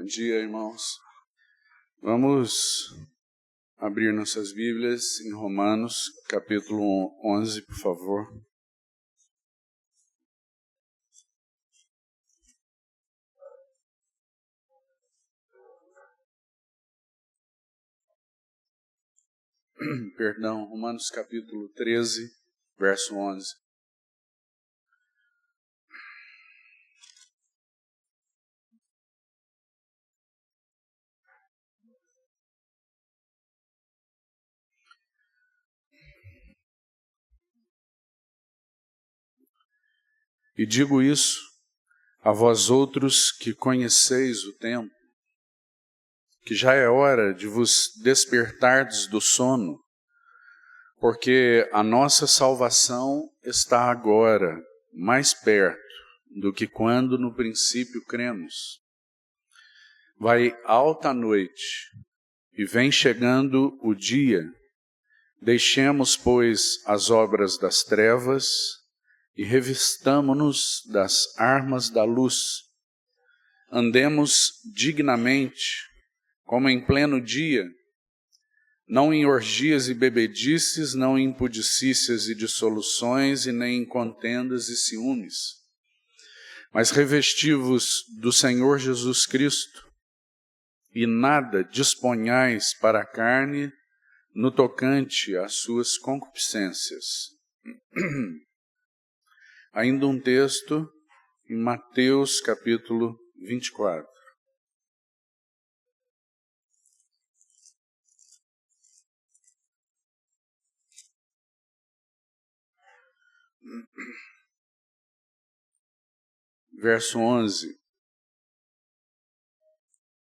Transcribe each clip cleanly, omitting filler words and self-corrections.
dia, irmãos. Vamos abrir nossas Bíblias em Romanos, capítulo 11, por favor. Perdão, Romanos capítulo 13, verso 11. E digo isso a vós outros que conheceis o tempo, que já é hora de vos despertardes do sono, porque a nossa salvação está agora mais perto do que quando no princípio cremos. Vai alta a noite e vem chegando o dia. Deixemos, pois, as obras das trevas e revistamo-nos das armas da luz. Andemos dignamente, como em pleno dia, não em orgias e bebedices, não em pudicícias e dissoluções, e nem em contendas e ciúmes. Mas revesti-vos do Senhor Jesus Cristo, e nada disponhais para a carne no tocante às suas concupiscências. Ainda um texto em Mateus capítulo 24. Verso 11.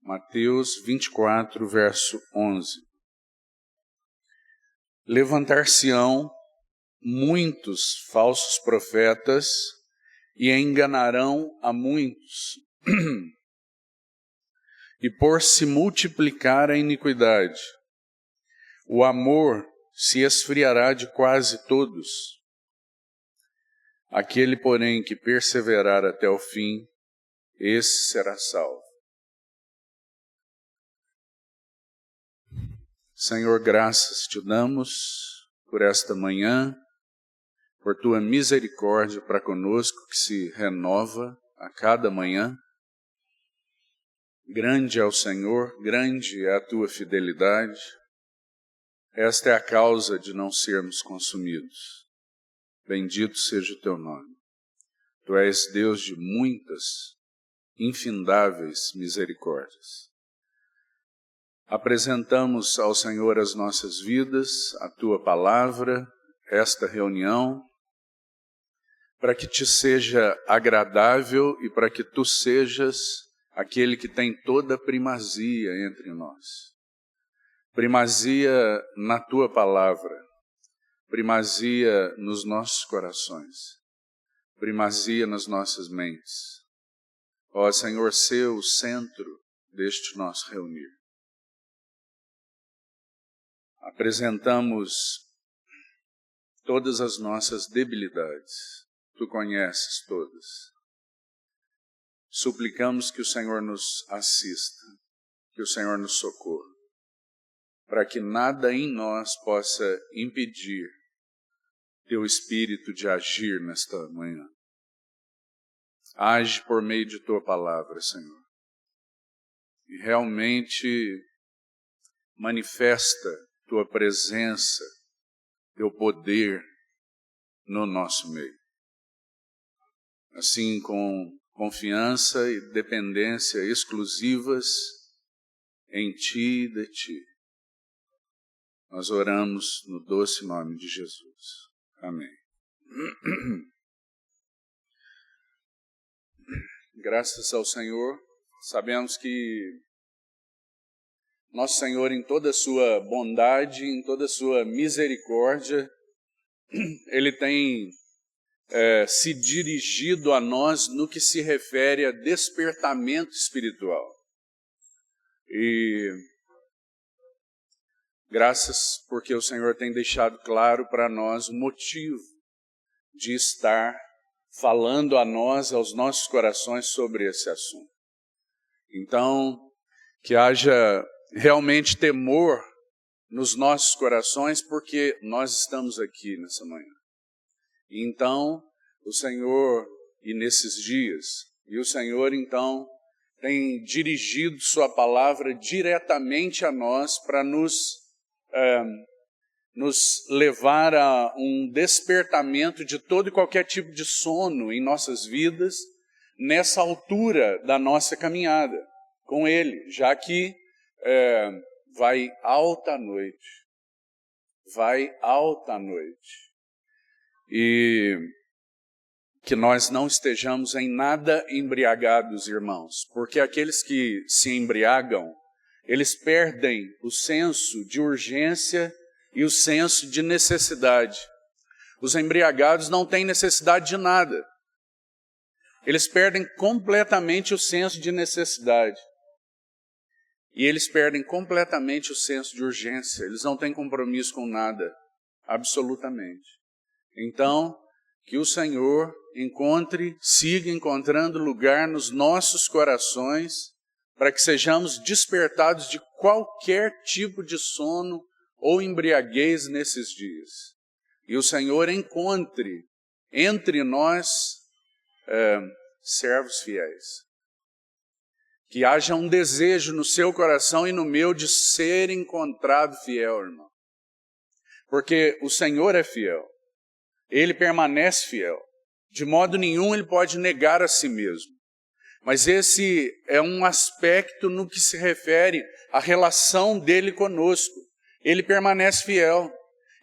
Mateus 24, verso 11. Levantar-se-ão muitos falsos profetas e enganarão a muitos. E por se multiplicar a iniquidade, o amor se esfriará de quase todos. Aquele, porém, que perseverar até o fim, esse será salvo. Senhor, graças te damos por esta manhã, por tua misericórdia para conosco que se renova a cada manhã. Grande é o Senhor, grande é a tua fidelidade. Esta é a causa de não sermos consumidos. Bendito seja o teu nome. Tu és Deus de muitas, infindáveis misericórdias. Apresentamos ao Senhor as nossas vidas, a tua palavra, esta reunião, para que te seja agradável e para que tu sejas aquele que tem toda a primazia entre nós. Primazia na tua palavra, primazia nos nossos corações, primazia nas nossas mentes. Ó Senhor, sê o centro deste nosso reunir. Apresentamos todas as nossas debilidades, tu conheces todas. Suplicamos que o Senhor nos assista, que o Senhor nos socorra, para que nada em nós possa impedir teu Espírito de agir nesta manhã. Age por meio de tua palavra, Senhor, e realmente manifesta tua presença, teu poder no nosso meio. Assim, com confiança e dependência exclusivas em ti e de ti, nós oramos no doce nome de Jesus. Amém. Graças ao Senhor, sabemos que nosso Senhor, em toda a sua bondade, em toda a sua misericórdia, Ele tem se dirigido a nós no que se refere a despertamento espiritual. E graças porque o Senhor tem deixado claro para nós o motivo de estar falando a nós, aos nossos corações, sobre esse assunto. Então, que haja realmente temor nos nossos corações, porque nós estamos aqui nessa manhã. Então, o Senhor, e nesses dias, e o Senhor então tem dirigido sua palavra diretamente a nós para nos levar a um despertamento de todo e qualquer tipo de sono em nossas vidas, nessa altura da nossa caminhada com Ele, já que vai alta a noite. Vai alta a noite. E que nós não estejamos em nada embriagados, irmãos, porque aqueles que se embriagam, eles perdem o senso de urgência e o senso de necessidade. Os embriagados não têm necessidade de nada. Eles perdem completamente o senso de necessidade. E eles perdem completamente o senso de urgência. Eles não têm compromisso com nada, absolutamente. Então, que o Senhor siga encontrando lugar nos nossos corações, para que sejamos despertados de qualquer tipo de sono ou embriaguez nesses dias. E o Senhor encontre entre nós servos fiéis. Que haja um desejo no seu coração e no meu de ser encontrado fiel, irmão. Porque o Senhor é fiel. Ele permanece fiel. De modo nenhum ele pode negar a si mesmo. Mas esse é um aspecto no que se refere à relação dele conosco. Ele permanece fiel.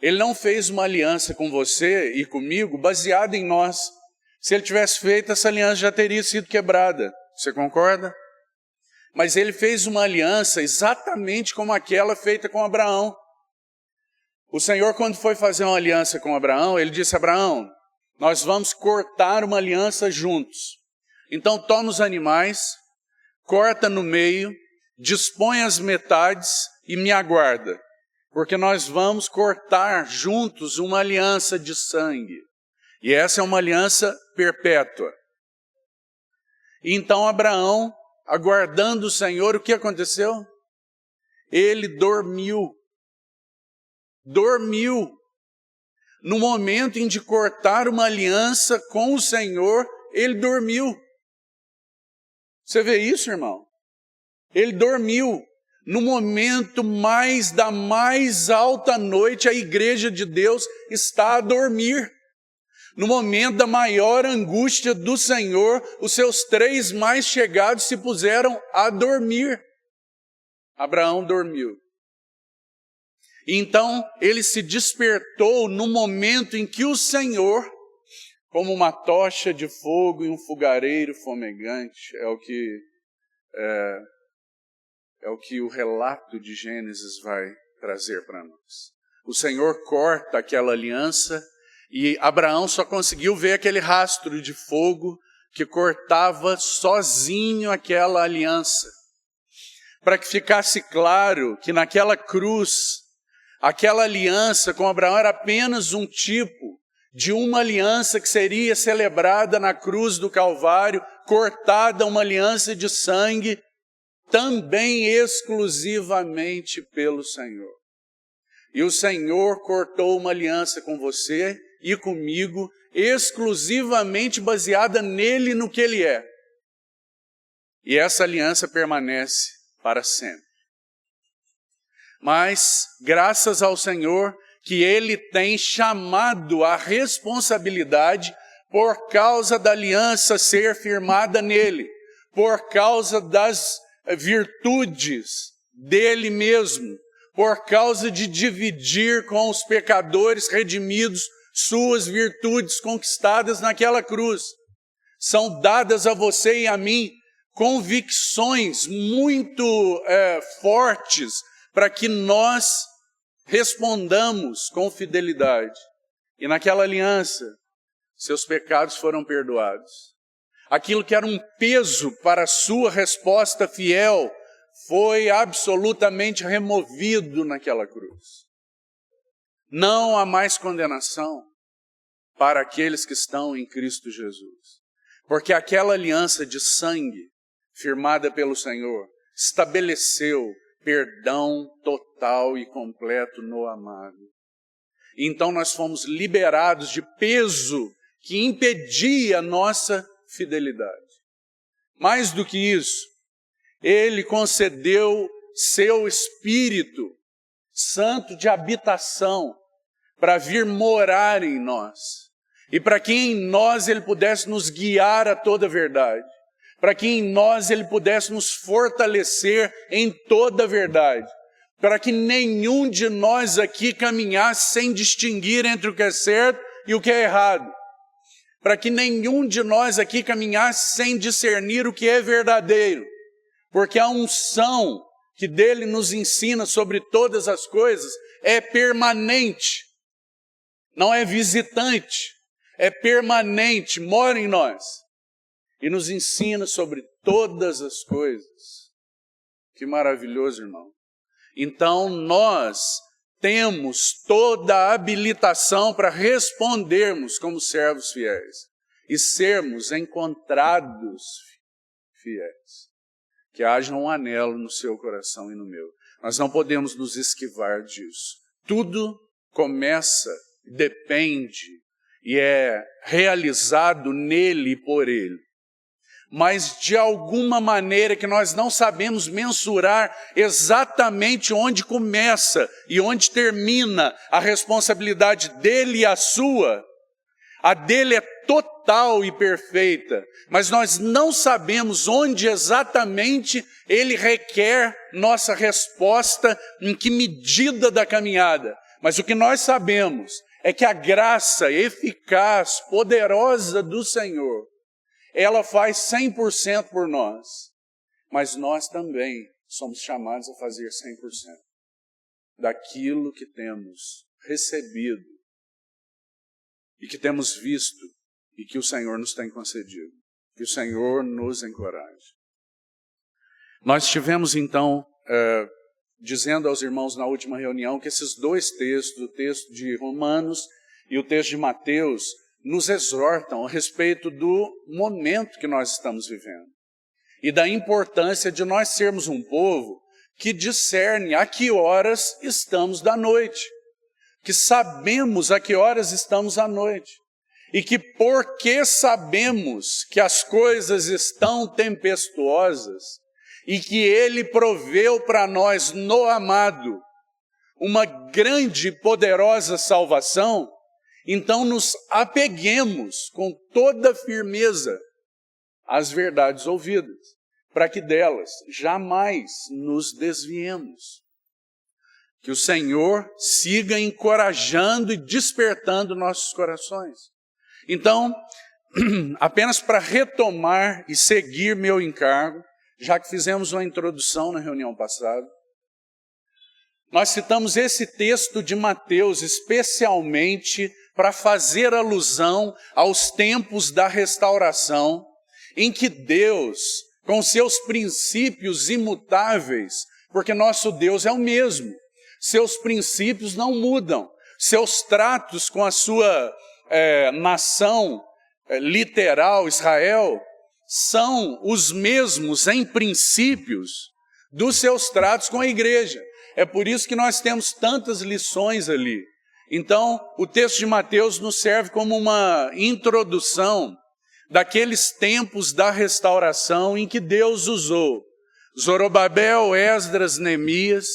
Ele não fez uma aliança com você e comigo baseada em nós. Se ele tivesse feito, essa aliança já teria sido quebrada. Você concorda? Mas ele fez uma aliança exatamente como aquela feita com Abraão. O Senhor, quando foi fazer uma aliança com Abraão, ele disse a Abraão, nós vamos cortar uma aliança juntos. Então toma os animais, corta no meio, dispõe as metades e me aguarda. Porque nós vamos cortar juntos uma aliança de sangue. E essa é uma aliança perpétua. E então Abraão, aguardando o Senhor, o que aconteceu? Ele dormiu. Dormiu. No momento em de cortar uma aliança com o Senhor, ele dormiu. Você vê isso, irmão? Ele dormiu. No momento da mais alta noite, a igreja de Deus está a dormir. No momento da maior angústia do Senhor, os seus 3 mais chegados se puseram a dormir. Abraão dormiu. Então, ele se despertou no momento em que o Senhor, como uma tocha de fogo e um fogareiro fumegante, é o que o relato de Gênesis vai trazer para nós. O Senhor corta aquela aliança e Abraão só conseguiu ver aquele rastro de fogo que cortava sozinho aquela aliança. Para que ficasse claro que naquela cruz, aquela aliança com Abraão era apenas um tipo de uma aliança que seria celebrada na cruz do Calvário, cortada uma aliança de sangue, também exclusivamente pelo Senhor. E o Senhor cortou uma aliança com você e comigo, exclusivamente baseada nele e no que ele é. E essa aliança permanece para sempre. Mas, graças ao Senhor, que ele tem chamado a responsabilidade por causa da aliança ser firmada nele, por causa das virtudes dele mesmo, por causa de dividir com os pecadores redimidos suas virtudes conquistadas naquela cruz. São dadas a você e a mim convicções muito fortes para que nós respondamos com fidelidade. E naquela aliança, seus pecados foram perdoados. Aquilo que era um peso para a sua resposta fiel foi absolutamente removido naquela cruz. Não há mais condenação para aqueles que estão em Cristo Jesus. Porque aquela aliança de sangue firmada pelo Senhor, estabeleceu perdão total e completo no amado. Então nós fomos liberados de peso que impedia a nossa fidelidade. Mais do que isso, Ele concedeu seu Espírito Santo de habitação para vir morar em nós. E para que em nós Ele pudesse nos guiar a toda a verdade. Para que em nós Ele pudesse nos fortalecer em toda a verdade. Para que nenhum de nós aqui caminhasse sem distinguir entre o que é certo e o que é errado. Para que nenhum de nós aqui caminhasse sem discernir o que é verdadeiro. Porque a unção que dele nos ensina sobre todas as coisas é permanente. Não é visitante, é permanente, mora em nós. E nos ensina sobre todas as coisas. Que maravilhoso, irmão. Então nós temos toda a habilitação para respondermos como servos fiéis e sermos encontrados fiéis. Que haja um anelo no seu coração e no meu. Nós não podemos nos esquivar disso. Tudo começa, depende e é realizado nele e por ele. Mas de alguma maneira que nós não sabemos mensurar exatamente onde começa e onde termina a responsabilidade dele e a sua. A dele é total e perfeita, mas nós não sabemos onde exatamente ele requer nossa resposta, em que medida da caminhada. Mas o que nós sabemos é que a graça eficaz, poderosa do Senhor, ela faz 100% por nós, mas nós também somos chamados a fazer 100% daquilo que temos recebido e que temos visto e que o Senhor nos tem concedido. Que o Senhor nos encoraje. Nós estivemos então dizendo aos irmãos na última reunião que esses dois textos, o texto de Romanos e o texto de Mateus, nos exortam a respeito do momento que nós estamos vivendo e da importância de nós sermos um povo que discerne a que horas estamos da noite, que sabemos a que horas estamos à noite e que porque sabemos que as coisas estão tempestuosas e que Ele proveu para nós no amado uma grande e poderosa salvação, então nos apeguemos com toda firmeza às verdades ouvidas, para que delas jamais nos desviemos. Que o Senhor siga encorajando e despertando nossos corações. Então, apenas para retomar e seguir meu encargo, já que fizemos uma introdução na reunião passada, nós citamos esse texto de Mateus especialmente para fazer alusão aos tempos da restauração, em que Deus, com seus princípios imutáveis, porque nosso Deus é o mesmo, seus princípios não mudam, seus tratos com a sua nação literal, Israel, são os mesmos em princípios dos seus tratos com a igreja. É por isso que nós temos tantas lições ali. Então, o texto de Mateus nos serve como uma introdução daqueles tempos da restauração em que Deus usou Zorobabel, Esdras, Neemias,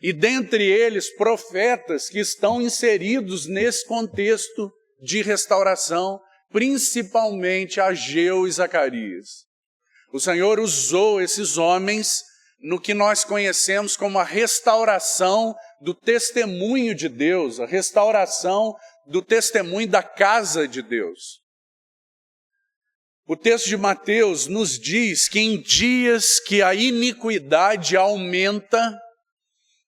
e dentre eles profetas que estão inseridos nesse contexto de restauração, principalmente Ageu e Zacarias. O Senhor usou esses homens no que nós conhecemos como a restauração do testemunho de Deus, a restauração do testemunho da casa de Deus. O texto de Mateus nos diz que em dias que a iniquidade aumenta,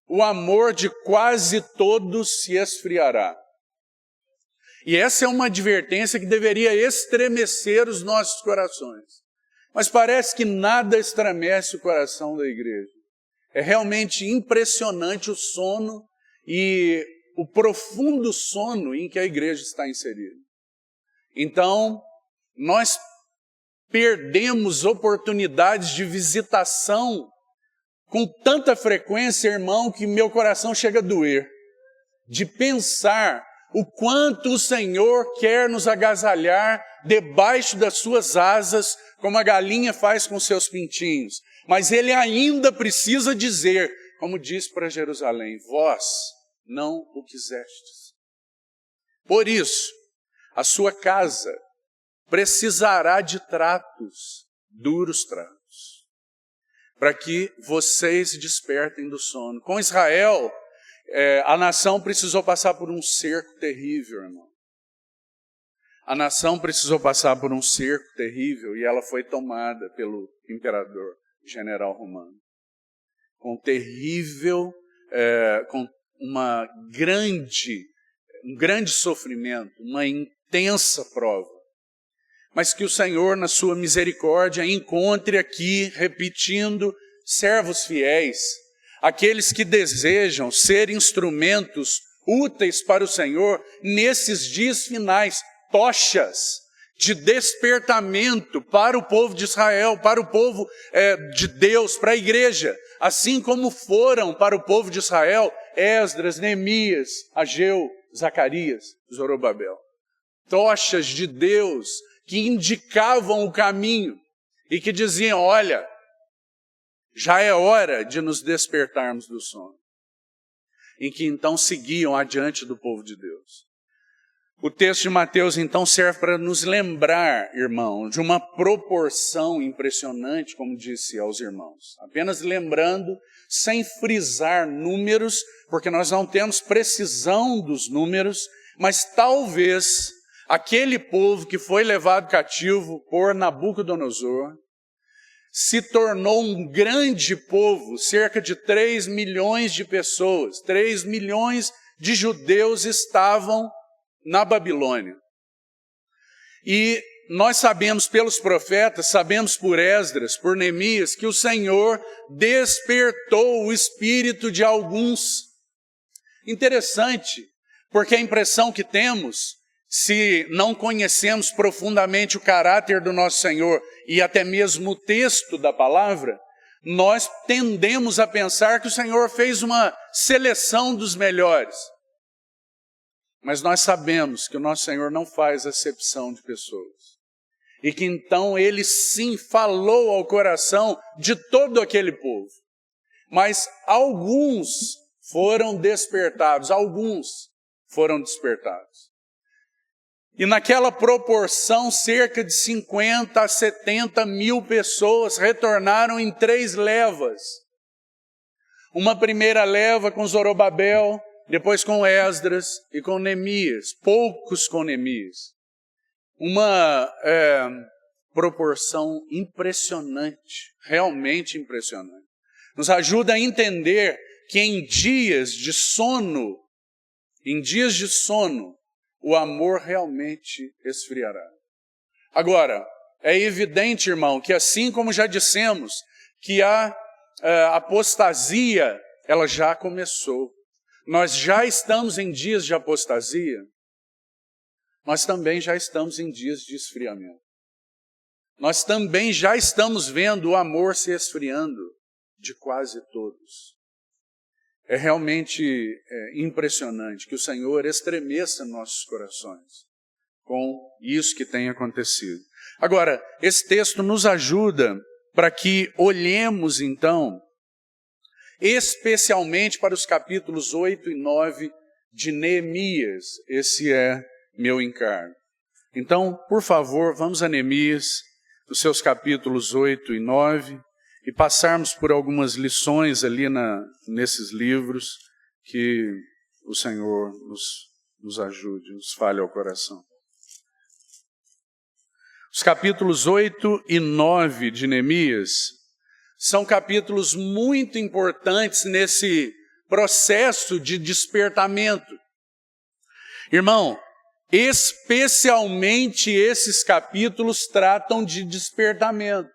o amor de quase todos se esfriará. E essa é uma advertência que deveria estremecer os nossos corações. Mas parece que nada estremece o coração da igreja. É realmente impressionante o sono e o profundo sono em que a igreja está inserida. Então, nós perdemos oportunidades de visitação com tanta frequência, irmão, que meu coração chega a doer, de pensar o quanto o Senhor quer nos agasalhar debaixo das suas asas, como a galinha faz com seus pintinhos. Mas Ele ainda precisa dizer, como disse para Jerusalém, vós não o quisestes. Por isso, a sua casa precisará de duros tratos, para que vocês despertem do sono. Com Israel, a nação precisou passar por um cerco terrível, irmão. A nação precisou passar por um cerco terrível e ela foi tomada pelo imperador general romano. Com um grande sofrimento, uma intensa prova. Mas que o Senhor, na sua misericórdia, encontre aqui, repetindo, servos fiéis, aqueles que desejam ser instrumentos úteis para o Senhor nesses dias finais, tochas de despertamento para o povo de Israel, para o povo de Deus, para a igreja, assim como foram para o povo de Israel Esdras, Neemias, Ageu, Zacarias, Zorobabel. Tochas de Deus que indicavam o caminho e que diziam, olha, já é hora de nos despertarmos do sono. Em que então seguiam adiante do povo de Deus. O texto de Mateus então serve para nos lembrar, irmão, de uma proporção impressionante, como disse aos irmãos. Apenas lembrando, sem frisar números, porque nós não temos precisão dos números, mas talvez aquele povo que foi levado cativo por Nabucodonosor se tornou um grande povo, cerca de 3 milhões de pessoas, 3 milhões de judeus estavam na Babilônia. E nós sabemos pelos profetas, sabemos por Esdras, por Neemias, que o Senhor despertou o espírito de alguns. Interessante, porque a impressão que temos, se não conhecemos profundamente o caráter do nosso Senhor e até mesmo o texto da palavra, nós tendemos a pensar que o Senhor fez uma seleção dos melhores. Mas nós sabemos que o nosso Senhor não faz acepção de pessoas. E que então Ele sim falou ao coração de todo aquele povo. Mas alguns foram despertados, E naquela proporção, cerca de 50 a 70 mil pessoas retornaram em 3 levas. Uma primeira leva com Zorobabel, depois com Esdras e com Neemias, poucos com Neemias. Uma proporção impressionante, realmente impressionante. Nos ajuda a entender que em dias de sono, o amor realmente esfriará. Agora, é evidente, irmão, que assim como já dissemos, que a apostasia, ela já começou. Nós já estamos em dias de apostasia, nós também já estamos em dias de esfriamento. Nós também já estamos vendo o amor se esfriando de quase todos. É realmente impressionante que o Senhor estremeça nossos corações com isso que tem acontecido. Agora, esse texto nos ajuda para que olhemos então, especialmente para os capítulos 8 e 9 de Neemias. Esse é meu encargo. Então, por favor, vamos a Neemias, os seus capítulos 8 e 9, e passarmos por algumas lições ali nesses livros, que o Senhor nos ajude, nos fale ao coração. Os capítulos 8 e 9 de Neemias são capítulos muito importantes nesse processo de despertamento. Irmão, especialmente esses capítulos tratam de despertamento.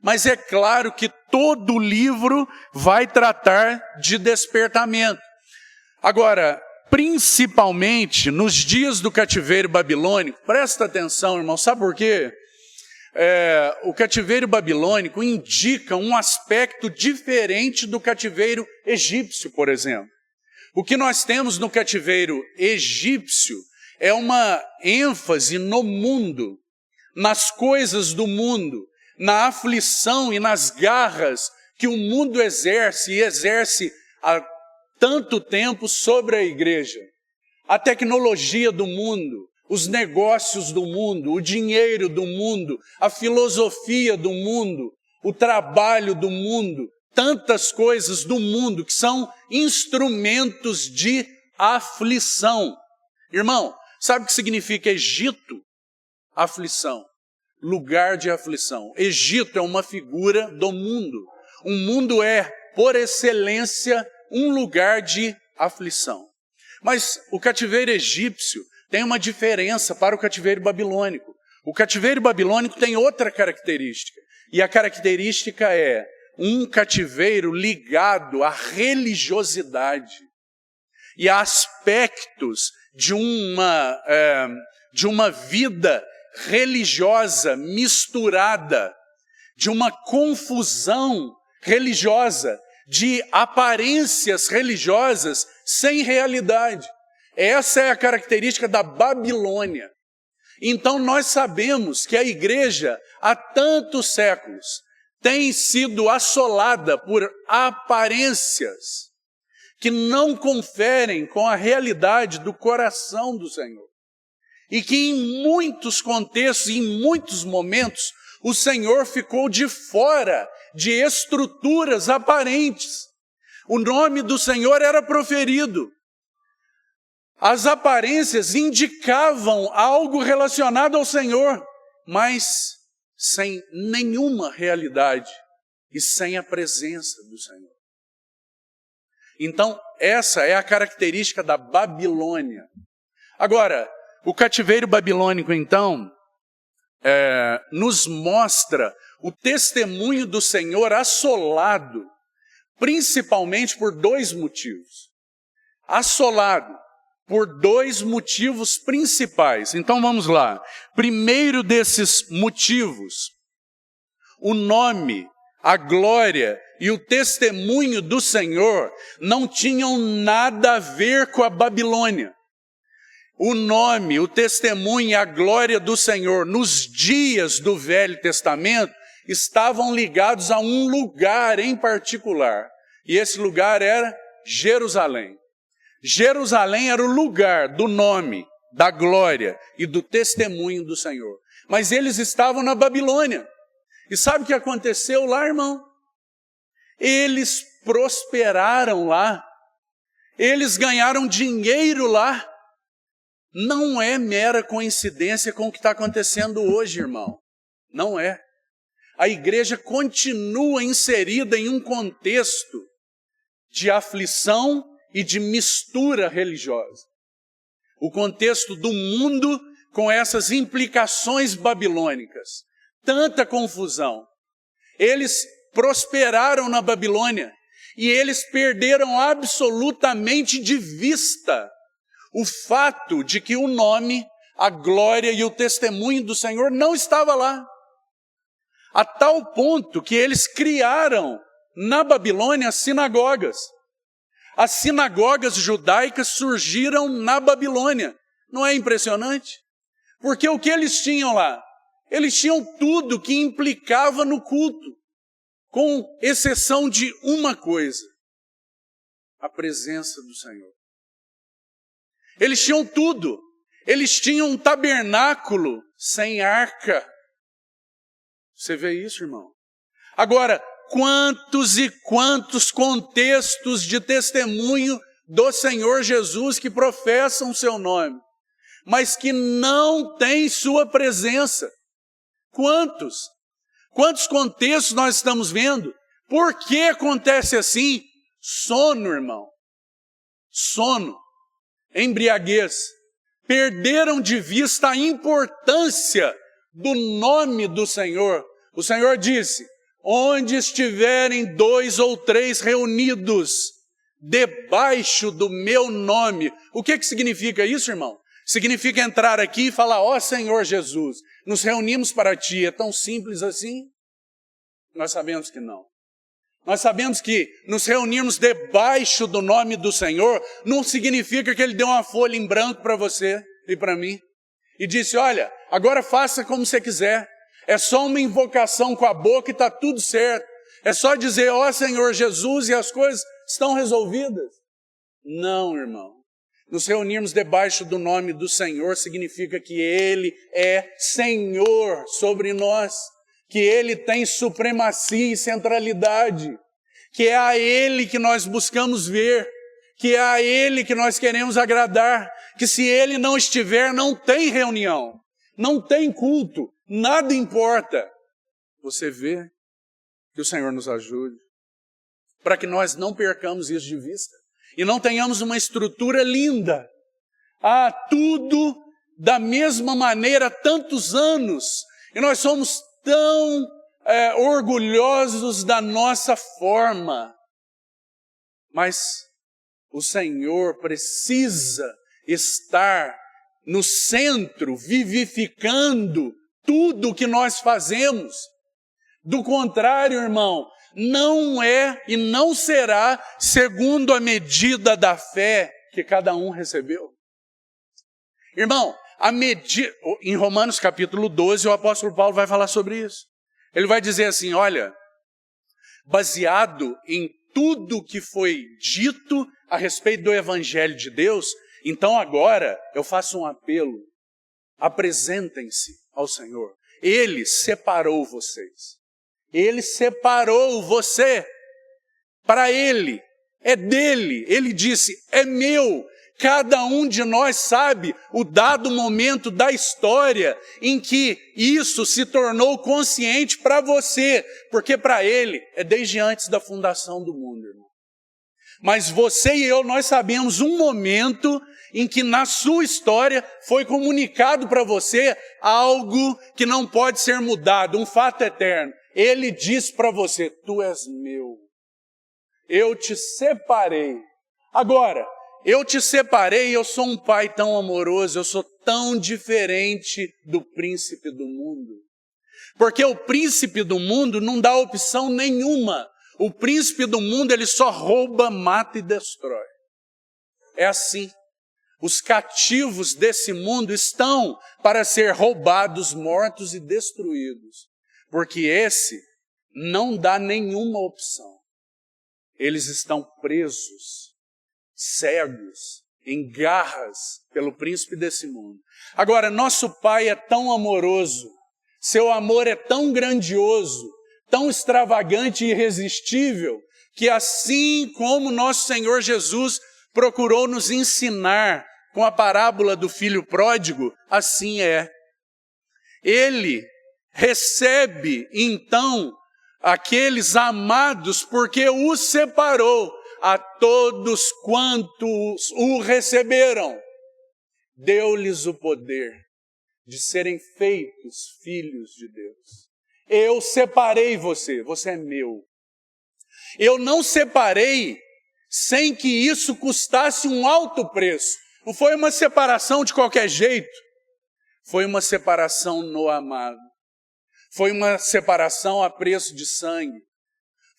Mas é claro que todo o livro vai tratar de despertamento. Agora, principalmente nos dias do cativeiro babilônico, presta atenção, irmão, sabe por quê? o cativeiro babilônico indica um aspecto diferente do cativeiro egípcio, por exemplo. O que nós temos no cativeiro egípcio é uma ênfase no mundo, nas coisas do mundo, na aflição e nas garras que o mundo exerce e exerce há tanto tempo sobre a igreja. A tecnologia do mundo, os negócios do mundo, o dinheiro do mundo, a filosofia do mundo, o trabalho do mundo, tantas coisas do mundo que são instrumentos de aflição. Irmão, sabe o que significa Egito? Aflição, lugar de aflição. Egito é uma figura do mundo. O mundo é, por excelência, um lugar de aflição. Mas o cativeiro egípcio tem uma diferença para o cativeiro babilônico. O cativeiro babilônico tem outra característica. E a característica é um cativeiro ligado à religiosidade e a aspectos de uma vida religiosa misturada, de uma confusão religiosa, de aparências religiosas sem realidade. Essa é a característica da Babilônia. Então nós sabemos que a igreja há tantos séculos tem sido assolada por aparências que não conferem com a realidade do coração do Senhor. E que em muitos contextos, em muitos momentos, o Senhor ficou de fora de estruturas aparentes. O nome do Senhor era proferido. As aparências indicavam algo relacionado ao Senhor, mas sem nenhuma realidade e sem a presença do Senhor. Então, essa é a característica da Babilônia. Agora, o cativeiro babilônico, então, nos mostra o testemunho do Senhor assolado, principalmente por dois motivos. Assolado por dois motivos principais. Então vamos lá. Primeiro desses motivos, o nome, a glória e o testemunho do Senhor não tinham nada a ver com a Babilônia. O nome, o testemunho e a glória do Senhor nos dias do Velho Testamento estavam ligados a um lugar em particular. E esse lugar era Jerusalém. Jerusalém era o lugar do nome, da glória e do testemunho do Senhor. Mas eles estavam na Babilônia. E sabe o que aconteceu lá, irmão? Eles prosperaram lá. Eles ganharam dinheiro lá. Não é mera coincidência com o que está acontecendo hoje, irmão. Não é. A igreja continua inserida em um contexto de aflição e de mistura religiosa. O contexto do mundo com essas implicações babilônicas. Tanta confusão. Eles prosperaram na Babilônia e eles perderam absolutamente de vista o fato de que o nome, a glória e o testemunho do Senhor não estava lá. A tal ponto que eles criaram na Babilônia sinagogas. As sinagogas judaicas surgiram na Babilônia. Não é impressionante? Porque o que eles tinham lá? Eles tinham tudo que implicava no culto, com exceção de uma coisa: a presença do Senhor. Eles tinham tudo. Eles tinham um tabernáculo sem arca. Você vê isso, irmão? Agora, quantos e quantos contextos de testemunho do Senhor Jesus que professam o seu nome, mas que não têm sua presença. Quantos? Quantos contextos nós estamos vendo? Por que acontece assim? Sono, irmão. Sono. Embriaguez. Perderam de vista a importância do nome do Senhor. O Senhor disse: onde estiverem 2 ou 3 reunidos debaixo do meu nome. O que significa isso, irmão? Significa entrar aqui e falar, ó Senhor Jesus, nos reunimos para Ti. É tão simples assim? Nós sabemos que não. Nós sabemos que nos reunirmos debaixo do nome do Senhor não significa que Ele deu uma folha em branco para você e para mim. E disse, olha, agora faça como você quiser. É só uma invocação com a boca e está tudo certo. É só dizer, ó Senhor Jesus, e as coisas estão resolvidas. Não, irmão. Nos reunirmos debaixo do nome do Senhor significa que Ele é Senhor sobre nós, que Ele tem supremacia e centralidade, que é a Ele que nós buscamos ver, que é a Ele que nós queremos agradar, que se Ele não estiver, não tem reunião, não tem culto, nada importa. Você vê? Que o Senhor nos ajude, para que nós não percamos isso de vista. E não tenhamos uma estrutura linda. Tudo da mesma maneira há tantos anos. E nós somos tão orgulhosos da nossa forma. Mas o Senhor precisa estar no centro, vivificando tudo o que nós fazemos. Do contrário, irmão, não é e não será segundo a medida da fé que cada um recebeu. Irmão, em Romanos capítulo 12, o apóstolo Paulo vai falar sobre isso. Ele vai dizer assim, olha, baseado em tudo que foi dito a respeito do Evangelho de Deus, então agora eu faço um apelo, apresentem-se ao Senhor. Ele separou vocês. Ele separou você para Ele, é dele. Ele disse, é meu. Cada um de nós sabe o dado momento da história em que isso se tornou consciente para você, porque para Ele é desde antes da fundação do mundo, irmão. Mas você e eu, nós sabemos um momento em que na sua história foi comunicado para você algo que não pode ser mudado, um fato eterno. Ele diz para você, tu és meu, eu te separei. Agora, eu te separei, eu sou um pai tão amoroso, eu sou tão diferente do príncipe do mundo. Porque o príncipe do mundo não dá opção nenhuma. O príncipe do mundo, ele só rouba, mata e destrói. É assim. Os cativos desse mundo estão para ser roubados, mortos e destruídos. Porque esse não dá nenhuma opção. Eles estão presos, cegos, em garras pelo príncipe desse mundo. Agora, nosso Pai é tão amoroso, seu amor é tão grandioso, tão extravagante e irresistível, que assim como nosso Senhor Jesus procurou nos ensinar com a parábola do filho pródigo, assim é. Ele recebe, então, aqueles amados, porque os separou a todos quantos o receberam. Deu-lhes o poder de serem feitos filhos de Deus. Eu separei você, você é meu. Eu não separei sem que isso custasse um alto preço. Não foi uma separação de qualquer jeito. Foi uma separação no amado. Foi uma separação a preço de sangue.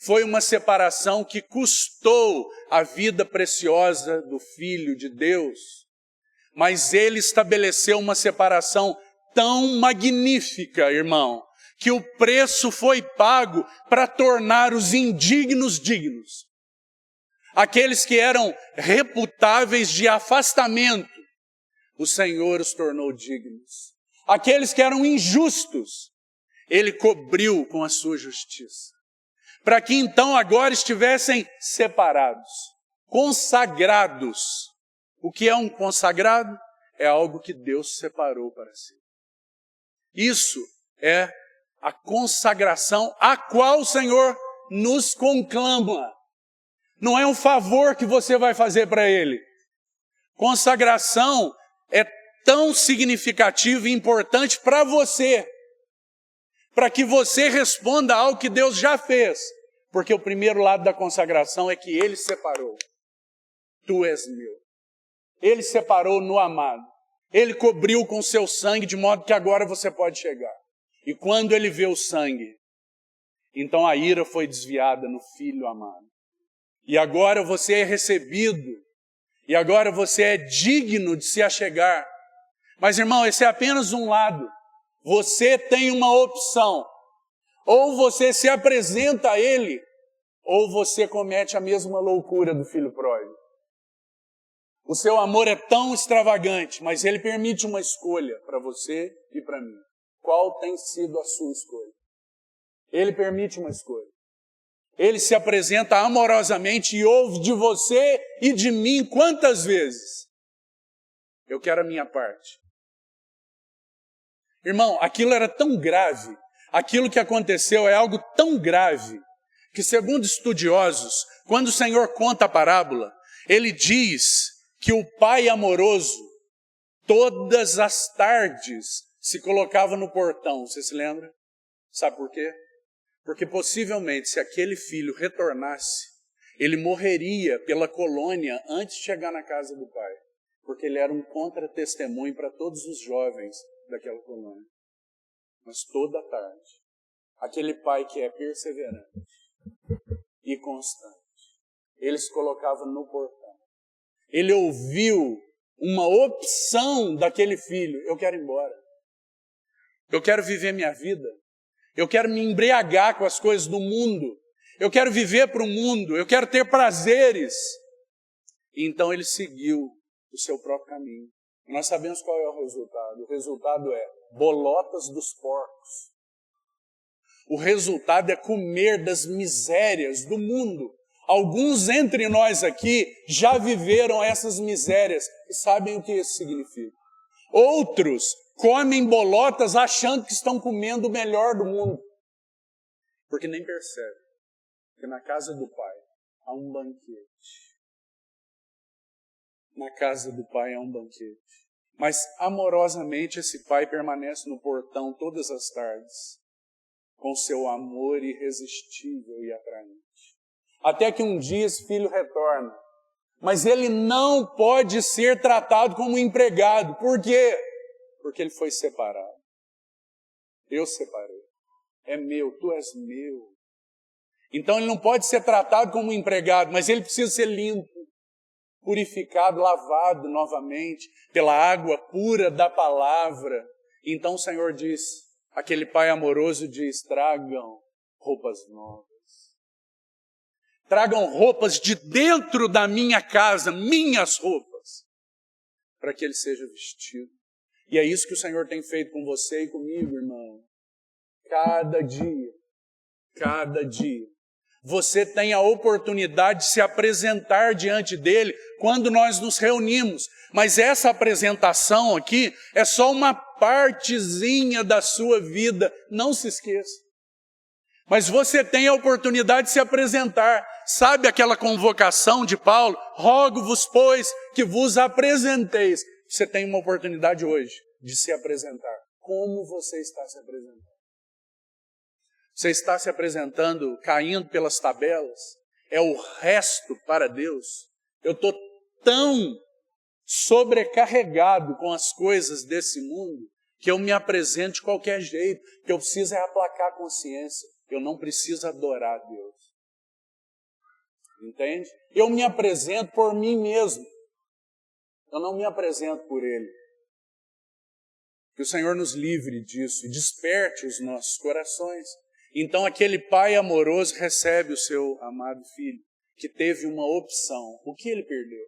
Foi uma separação que custou a vida preciosa do Filho de Deus. Mas Ele estabeleceu uma separação tão magnífica, irmão, que o preço foi pago para tornar os indignos dignos. Aqueles que eram reputáveis de afastamento, o Senhor os tornou dignos. Aqueles que eram injustos, Ele cobriu com a sua justiça. Para que então agora estivessem separados, consagrados. O que é um consagrado? É algo que Deus separou para si. Isso é a consagração a qual o Senhor nos conclama. Não é um favor que você vai fazer para Ele. Consagração é tão significativo e importante para você, para que você responda ao que Deus já fez. Porque o primeiro lado da consagração é que Ele separou. Tu és meu. Ele separou no amado. Ele cobriu com seu sangue, de modo que agora você pode chegar. E quando ele vê o sangue, então a ira foi desviada no Filho amado. E agora você é recebido. E agora você é digno de se achegar. Mas, irmão, esse é apenas um lado. Você tem uma opção. Ou você se apresenta a Ele, ou você comete a mesma loucura do filho pródigo. O seu amor é tão extravagante, mas Ele permite uma escolha para você e para mim. Qual tem sido a sua escolha? Ele permite uma escolha. Ele se apresenta amorosamente e ouve de você e de mim quantas vezes? Eu quero a minha parte. Irmão, aquilo era tão grave, aquilo que aconteceu é algo tão grave, que segundo estudiosos, quando o Senhor conta a parábola, Ele diz que o pai amoroso, todas as tardes, se colocava no portão. Você se lembra? Sabe por quê? Porque possivelmente, se aquele filho retornasse, ele morreria pela colônia antes de chegar na casa do pai. Porque ele era um contra-testemunho para todos os jovens daquela colônia. Mas toda tarde, aquele pai que é perseverante e constante, ele se colocava no portão. Ele ouviu uma opção daquele filho. Eu quero ir embora. Eu quero viver minha vida. Eu quero me embriagar com as coisas do mundo. Eu quero viver para o mundo. Eu quero ter prazeres. E então ele seguiu o seu próprio caminho. E nós sabemos qual é o resultado. O resultado é bolotas dos porcos. O resultado é comer das misérias do mundo. Alguns entre nós aqui já viveram essas misérias e sabem o que isso significa. Outros comem bolotas achando que estão comendo o melhor do mundo. Porque nem percebem que na casa do Pai há um banquete. Na casa do Pai há um banquete. Mas amorosamente esse Pai permanece no portão todas as tardes, com seu amor irresistível e atraente. Até que um dia esse filho retorna. Mas ele não pode ser tratado como empregado. Por quê? Porque ele foi separado. Eu separei. É meu, tu és meu. Então ele não pode ser tratado como empregado, mas ele precisa ser limpo, purificado, lavado novamente pela água pura da palavra. Então o Senhor diz, aquele pai amoroso diz, tragam roupas novas. Tragam roupas de dentro da minha casa, minhas roupas, para que ele seja vestido. E é isso que o Senhor tem feito com você e comigo, irmão. Cada dia, você tem a oportunidade de se apresentar diante dele quando nós nos reunimos. Mas essa apresentação aqui é só uma partezinha da sua vida, não se esqueça. Mas você tem a oportunidade de se apresentar. Sabe aquela convocação de Paulo? Rogo-vos, pois, que vos apresenteis. Você tem uma oportunidade hoje de se apresentar. Como você está se apresentando? Você está se apresentando caindo pelas tabelas? É o resto para Deus? Eu estou tão sobrecarregado com as coisas desse mundo que eu me apresento de qualquer jeito, que eu preciso é aplacar a consciência. Eu não preciso adorar a Deus. Entende? Eu me apresento por mim mesmo. Eu não me apresento por Ele. Que o Senhor nos livre disso e desperte os nossos corações. Então aquele pai amoroso recebe o seu amado filho, que teve uma opção. O que ele perdeu?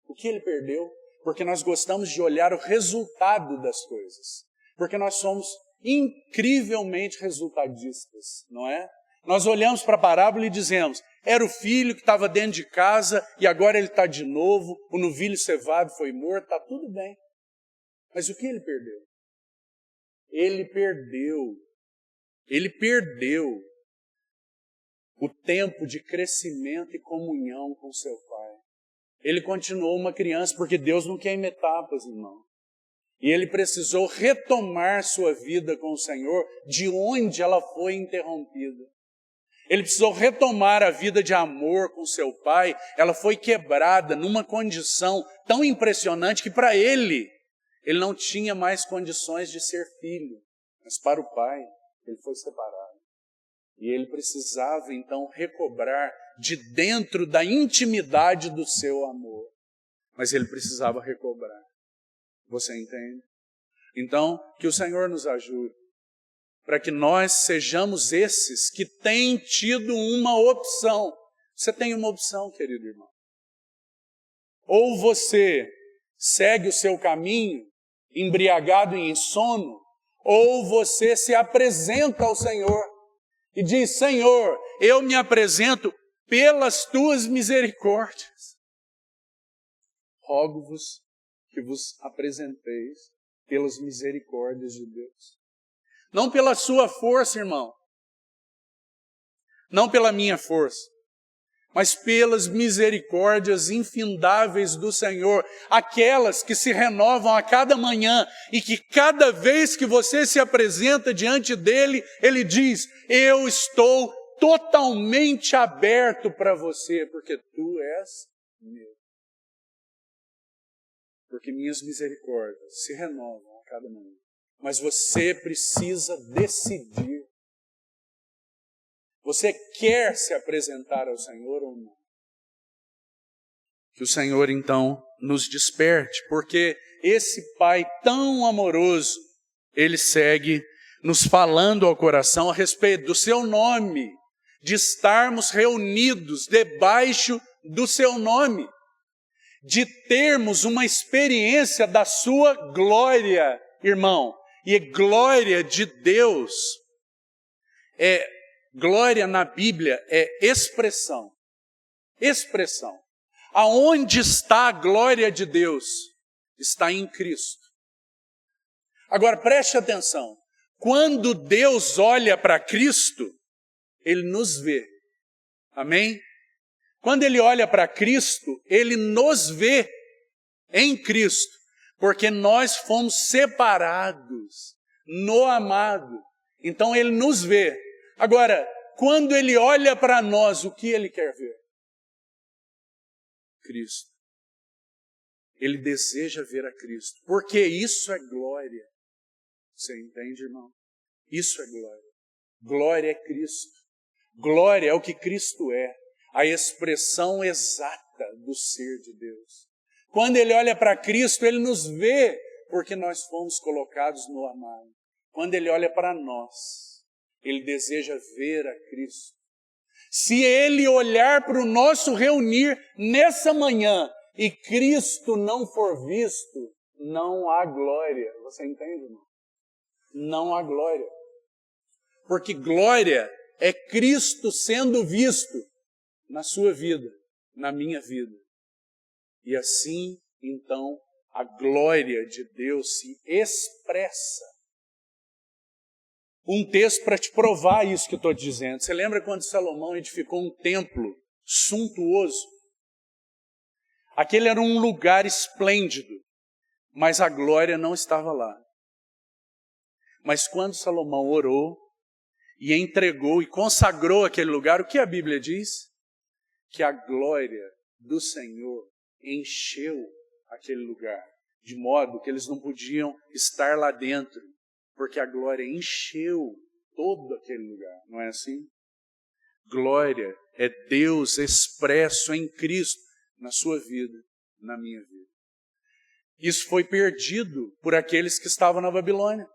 O que ele perdeu? Porque nós gostamos de olhar o resultado das coisas. Porque nós somos incrivelmente resultadistas, não é? Nós olhamos para a parábola e dizemos, era o filho que estava dentro de casa e agora ele está de novo, o novilho cevado foi morto, está tudo bem. Mas o que ele perdeu? Ele perdeu o tempo de crescimento e comunhão com seu pai. Ele continuou uma criança, porque Deus não quer em etapas, irmão. E ele precisou retomar sua vida com o Senhor de onde ela foi interrompida. Ele precisou retomar a vida de amor com seu pai. Ela foi quebrada numa condição tão impressionante que para ele Ele não tinha mais condições de ser filho, mas para o pai, ele foi separado. E ele precisava, então, recobrar de dentro da intimidade do seu amor. Mas ele precisava recobrar. Você entende? Então, que o Senhor nos ajude, para que nós sejamos esses que têm tido uma opção. Você tem uma opção, querido irmão. Ou você segue o seu caminho, embriagado e em sono, ou você se apresenta ao Senhor e diz: Senhor, eu me apresento pelas tuas misericórdias. Rogo-vos que vos apresenteis pelas misericórdias de Deus. Não pela sua força, irmão. Não pela minha força. Mas pelas misericórdias infindáveis do Senhor, aquelas que se renovam a cada manhã e que cada vez que você se apresenta diante dele, ele diz: eu estou totalmente aberto para você, porque tu és meu. Porque minhas misericórdias se renovam a cada manhã. Mas você precisa decidir. Você quer se apresentar ao Senhor ou não? Que o Senhor, então, nos desperte, porque esse Pai tão amoroso, Ele segue nos falando ao coração a respeito do seu nome, de estarmos reunidos debaixo do seu nome, de termos uma experiência da sua glória, irmão. E glória de Deus glória na Bíblia é expressão. Expressão. Aonde está a glória de Deus? Está em Cristo. Agora preste atenção. Quando Deus olha para Cristo, Ele nos vê. Amém? Quando Ele olha para Cristo, Ele nos vê em Cristo. Porque nós fomos separados no amado. Então Ele nos vê. Agora, quando Ele olha para nós, o que Ele quer ver? Cristo. Ele deseja ver a Cristo, porque isso é glória. Você entende, irmão? Isso é glória. Glória é Cristo. Glória é o que Cristo é, a expressão exata do ser de Deus. Quando Ele olha para Cristo, Ele nos vê, porque nós fomos colocados no amado. Quando Ele olha para nós, Ele deseja ver a Cristo. Se Ele olhar para o nosso reunir nessa manhã e Cristo não for visto, não há glória. Você entende, irmão? Não há glória. Porque glória é Cristo sendo visto na sua vida, na minha vida. E assim, então, a glória de Deus se expressa. Um texto para te provar isso que eu estou dizendo. Você lembra quando Salomão edificou um templo suntuoso? Aquele era um lugar esplêndido, mas a glória não estava lá. Mas quando Salomão orou e entregou e consagrou aquele lugar, o que a Bíblia diz? Que a glória do Senhor encheu aquele lugar, de modo que eles não podiam estar lá dentro. Porque a glória encheu todo aquele lugar, não é assim? Glória é Deus expresso em Cristo na sua vida, na minha vida. Isso foi perdido por aqueles que estavam na Babilônia.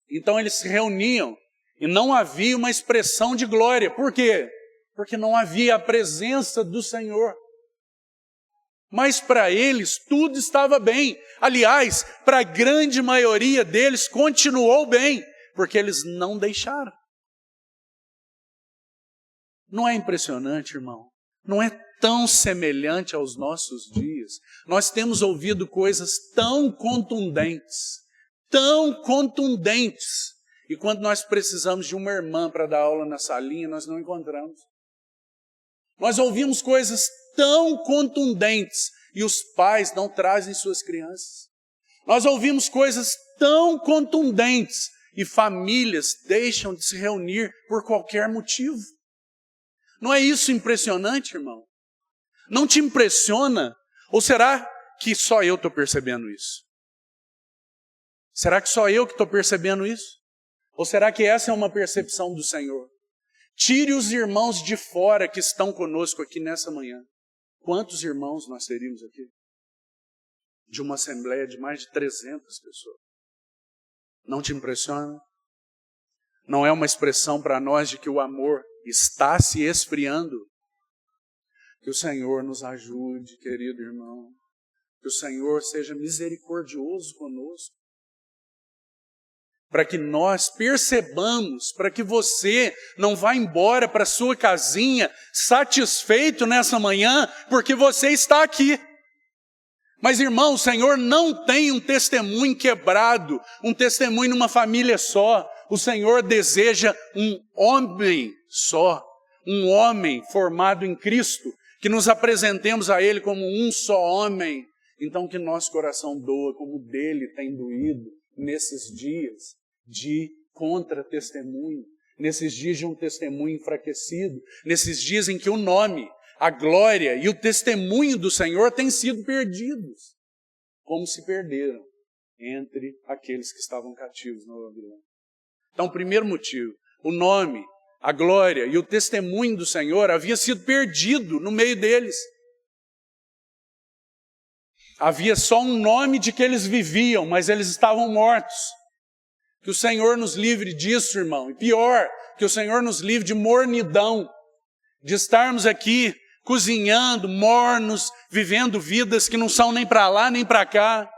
Então eles se reuniam e não havia uma expressão de glória. Por quê? Porque não havia a presença do Senhor. Mas para eles tudo estava bem. Aliás, para a grande maioria deles continuou bem, porque eles não deixaram. Não é impressionante, irmão? Não é tão semelhante aos nossos dias? Nós temos ouvido coisas tão contundentes, e quando nós precisamos de uma irmã para dar aula na salinha, nós não encontramos. Nós ouvimos coisas tão contundentes e os pais não trazem suas crianças. Nós ouvimos coisas tão contundentes e famílias deixam de se reunir por qualquer motivo. Não é isso impressionante, irmão? Não te impressiona? Ou será que só eu estou percebendo isso? Será que só eu que estou percebendo isso? Ou será que essa é uma percepção do Senhor? Tire os irmãos de fora que estão conosco aqui nessa manhã. Quantos irmãos nós teríamos aqui? De uma assembleia de mais de 300 pessoas. Não te impressiona? Não é uma expressão para nós de que o amor está se esfriando? Que o Senhor nos ajude, querido irmão. Que o Senhor seja misericordioso conosco. Para que nós percebamos, para que você não vá embora para a sua casinha satisfeito nessa manhã, porque você está aqui. Mas, irmão, o Senhor não tem um testemunho quebrado, um testemunho numa família só. O Senhor deseja um homem só, um homem formado em Cristo, que nos apresentemos a Ele como um só homem. Então que nosso coração doa como o dele tem doído nesses dias de contra-testemunho, nesses dias de um testemunho enfraquecido, nesses dias em que o nome, a glória e o testemunho do Senhor têm sido perdidos, como se perderam entre aqueles que estavam cativos na Babilônia. Então, primeiro motivo, o nome, a glória e o testemunho do Senhor havia sido perdido no meio deles. Havia só um nome de que eles viviam, mas eles estavam mortos. Que o Senhor nos livre disso, irmão. E pior, que o Senhor nos livre de mornidão, de estarmos aqui cozinhando, mornos, vivendo vidas que não são nem para lá nem para cá,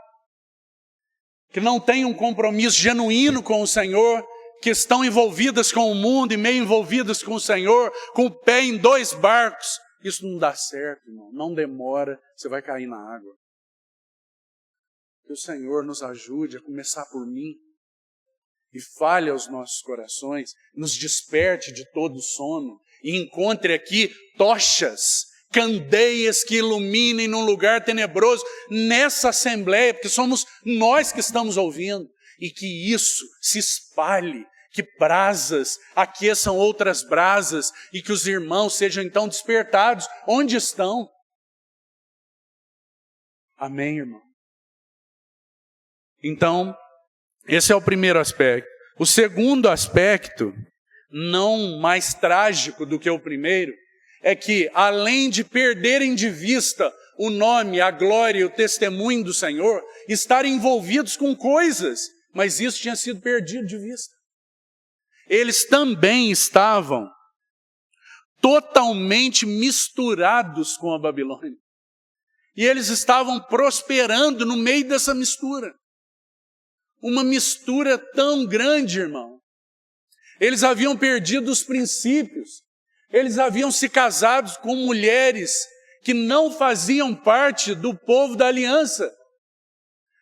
que não têm um compromisso genuíno com o Senhor, que estão envolvidas com o mundo e meio envolvidas com o Senhor, com o pé em 2 barcos. Isso não dá certo, irmão. Não demora, você vai cair na água. Que o Senhor nos ajude a começar por mim e fale aos nossos corações, nos desperte de todo o sono e encontre aqui tochas, candeias que iluminem num lugar tenebroso nessa assembleia, porque somos nós que estamos ouvindo, e que isso se espalhe, que brasas aqueçam outras brasas e que os irmãos sejam então despertados onde estão. Amém, irmão? Então, esse é o primeiro aspecto. O segundo aspecto, não mais trágico do que o primeiro, é que, além de perderem de vista o nome, a glória e o testemunho do Senhor, estarem envolvidos com coisas, mas isso tinha sido perdido de vista. Eles também estavam totalmente misturados com a Babilônia. E eles estavam prosperando no meio dessa mistura. Uma mistura tão grande, irmão. Eles haviam perdido os princípios. Eles haviam se casado com mulheres que não faziam parte do povo da aliança.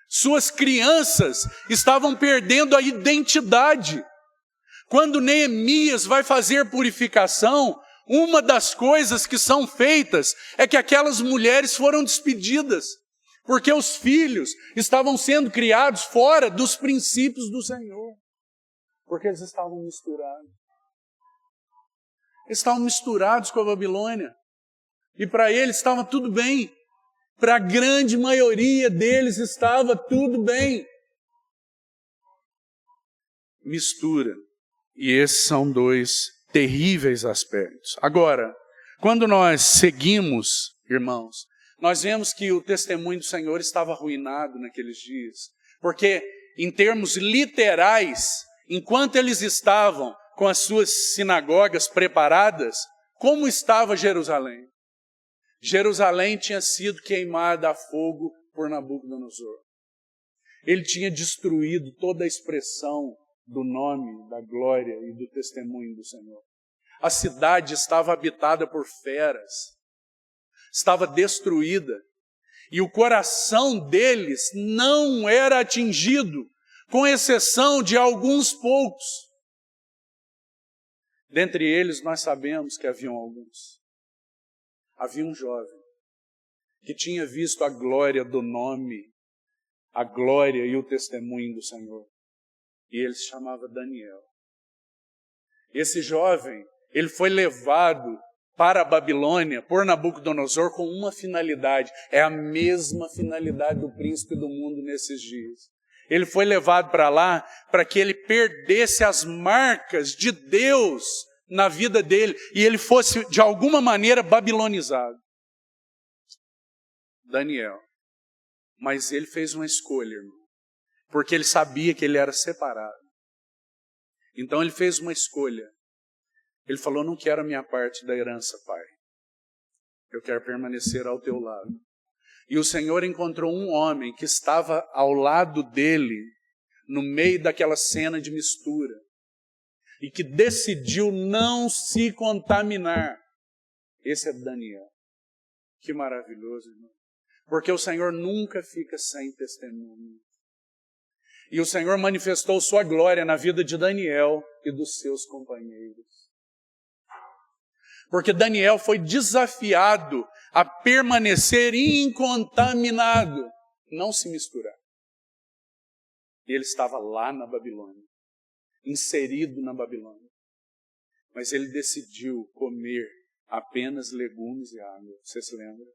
Suas crianças estavam perdendo a identidade. Quando Neemias vai fazer purificação, uma das coisas que são feitas é que aquelas mulheres foram despedidas. Porque os filhos estavam sendo criados fora dos princípios do Senhor. Porque eles estavam misturados. Eles estavam misturados com a Babilônia. E para eles estava tudo bem. Para a grande maioria deles estava tudo bem. Mistura. E esses são 2 terríveis aspectos. Agora, quando nós seguimos, irmãos, nós vemos que o testemunho do Senhor estava arruinado naqueles dias. Porque, em termos literais, enquanto eles estavam com as suas sinagogas preparadas, como estava Jerusalém? Jerusalém tinha sido queimada a fogo por Nabucodonosor. Ele tinha destruído toda a expressão do nome, da glória e do testemunho do Senhor. A cidade estava habitada por feras. Estava destruída, e o coração deles não era atingido, com exceção de alguns poucos. Dentre eles nós sabemos que haviam alguns. Havia um jovem que tinha visto a glória do nome, a glória e o testemunho do Senhor, e ele se chamava Daniel. Esse jovem, ele foi levado para a Babilônia, por Nabucodonosor, com uma finalidade. É a mesma finalidade do príncipe do mundo nesses dias. Ele foi levado para lá para que ele perdesse as marcas de Deus na vida dele e ele fosse, de alguma maneira, babilonizado. Daniel. Mas ele fez uma escolha, irmão, porque ele sabia que ele era separado. Então ele fez uma escolha. Ele falou, não quero a minha parte da herança, Pai. Eu quero permanecer ao teu lado. E o Senhor encontrou um homem que estava ao lado dele, no meio daquela cena de mistura, e que decidiu não se contaminar. Esse é Daniel. Que maravilhoso, irmão. Porque o Senhor nunca fica sem testemunho. E o Senhor manifestou sua glória na vida de Daniel e dos seus companheiros. Porque Daniel foi desafiado a permanecer incontaminado, não se misturar. E ele estava lá na Babilônia, inserido na Babilônia. Mas ele decidiu comer apenas legumes e água, você se lembra?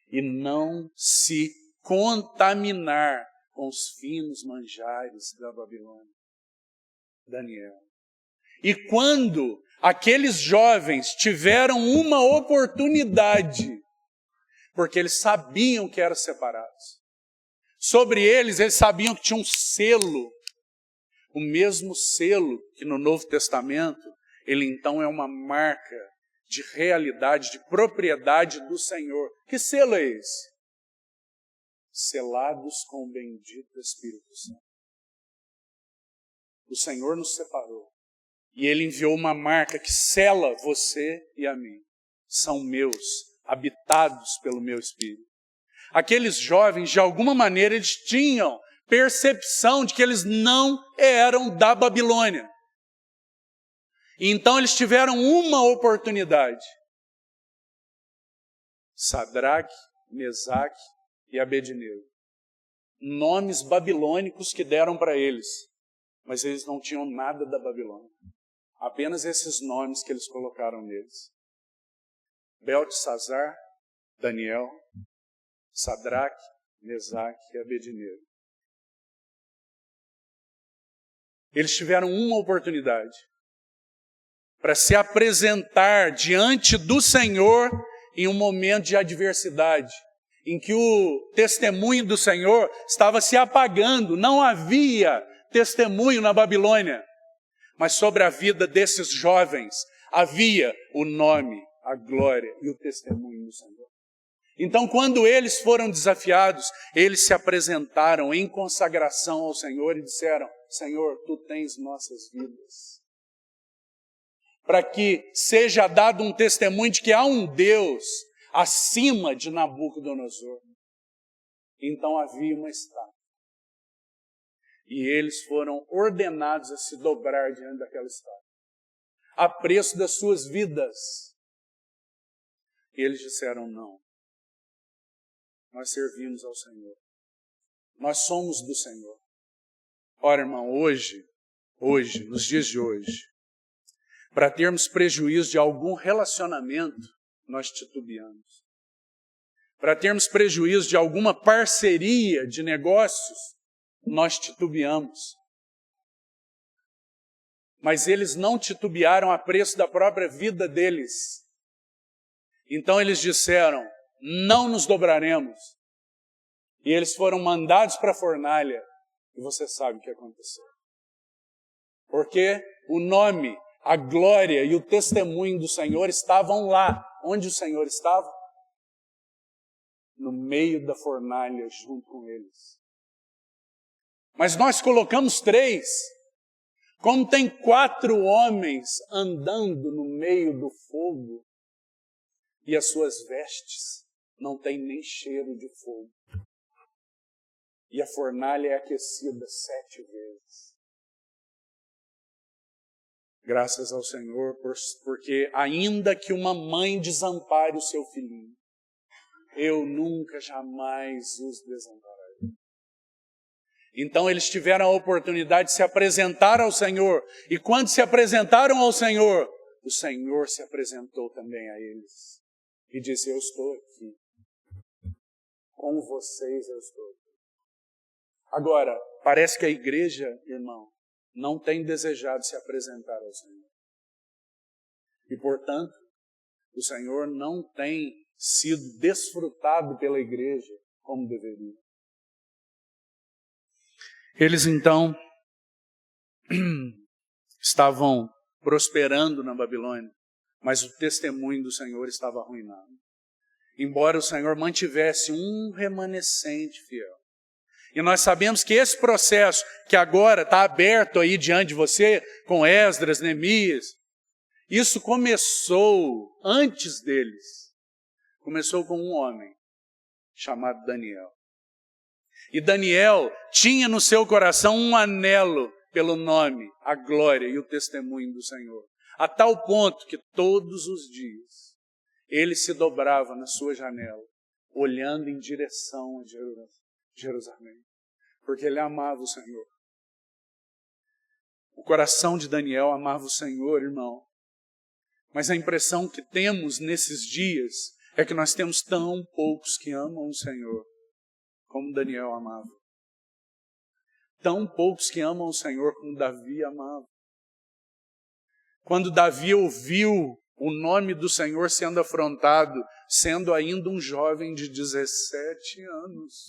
E não se contaminar com os finos manjares da Babilônia. Daniel. E quando aqueles jovens tiveram uma oportunidade, porque eles sabiam que eram separados, sobre eles sabiam que tinha um selo, o mesmo selo que no Novo Testamento, ele então é uma marca de realidade, de propriedade do Senhor. Que selo é esse? Selados com o bendito Espírito Santo. O Senhor nos separou. E Ele enviou uma marca que sela você e a mim. São meus, habitados pelo meu Espírito. Aqueles jovens, de alguma maneira, eles tinham percepção de que eles não eram da Babilônia. E então eles tiveram uma oportunidade. Sadraque, Mesaque e Abednego. Nomes babilônicos que deram para eles. Mas eles não tinham nada da Babilônia. Apenas esses nomes que eles colocaram neles. Beltesazar, Daniel, Sadraque, Mesaque e Abednego. Eles tiveram uma oportunidade para se apresentar diante do Senhor em um momento de adversidade, em que o testemunho do Senhor estava se apagando, não havia testemunho na Babilônia, mas sobre a vida desses jovens havia o nome, a glória e o testemunho do Senhor. Então, quando eles foram desafiados, eles se apresentaram em consagração ao Senhor e disseram, Senhor, Tu tens nossas vidas. Para que seja dado um testemunho de que há um Deus acima de Nabucodonosor. Então havia uma estátua. E eles foram ordenados a se dobrar diante daquela estátua, a preço das suas vidas. E eles disseram, não. Nós servimos ao Senhor. Nós somos do Senhor. Ora, irmão, hoje, nos dias de hoje, para termos prejuízo de algum relacionamento, nós titubeamos. Para termos prejuízo de alguma parceria de negócios, nós titubeamos. Mas eles não titubearam a preço da própria vida deles. Então eles disseram, não nos dobraremos. E eles foram mandados para a fornalha. E você sabe o que aconteceu. Porque o nome, a glória e o testemunho do Senhor estavam lá. Onde o Senhor estava? No meio da fornalha, junto com eles. Mas nós colocamos 3. Como tem 4 homens andando no meio do fogo, e as suas vestes não têm nem cheiro de fogo. E a fornalha é aquecida 7 vezes. Graças ao Senhor, porque ainda que uma mãe desampare o seu filhinho, eu nunca, jamais os desampararei. Então eles tiveram a oportunidade de se apresentar ao Senhor. E quando se apresentaram ao Senhor, o Senhor se apresentou também a eles. E disse, eu estou aqui. Com vocês eu estou aqui. Agora, parece que a igreja, irmão, não tem desejado se apresentar ao Senhor. E, portanto, o Senhor não tem sido desfrutado pela igreja como deveria. Eles, então, estavam prosperando na Babilônia, mas o testemunho do Senhor estava arruinado. Embora o Senhor mantivesse um remanescente fiel. E nós sabemos que esse processo que agora está aberto aí diante de você, com Esdras, Neemias, isso começou antes deles. Começou com um homem chamado Daniel. E Daniel tinha no seu coração um anelo pelo nome, a glória e o testemunho do Senhor. A tal ponto que todos os dias ele se dobrava na sua janela, olhando em direção a Jerusalém, porque ele amava o Senhor. O coração de Daniel amava o Senhor, irmão. Mas a impressão que temos nesses dias é que nós temos tão poucos que amam o Senhor, como Daniel amava. Tão poucos que amam o Senhor como Davi amava. Quando Davi ouviu o nome do Senhor sendo afrontado, sendo ainda um jovem de 17 anos,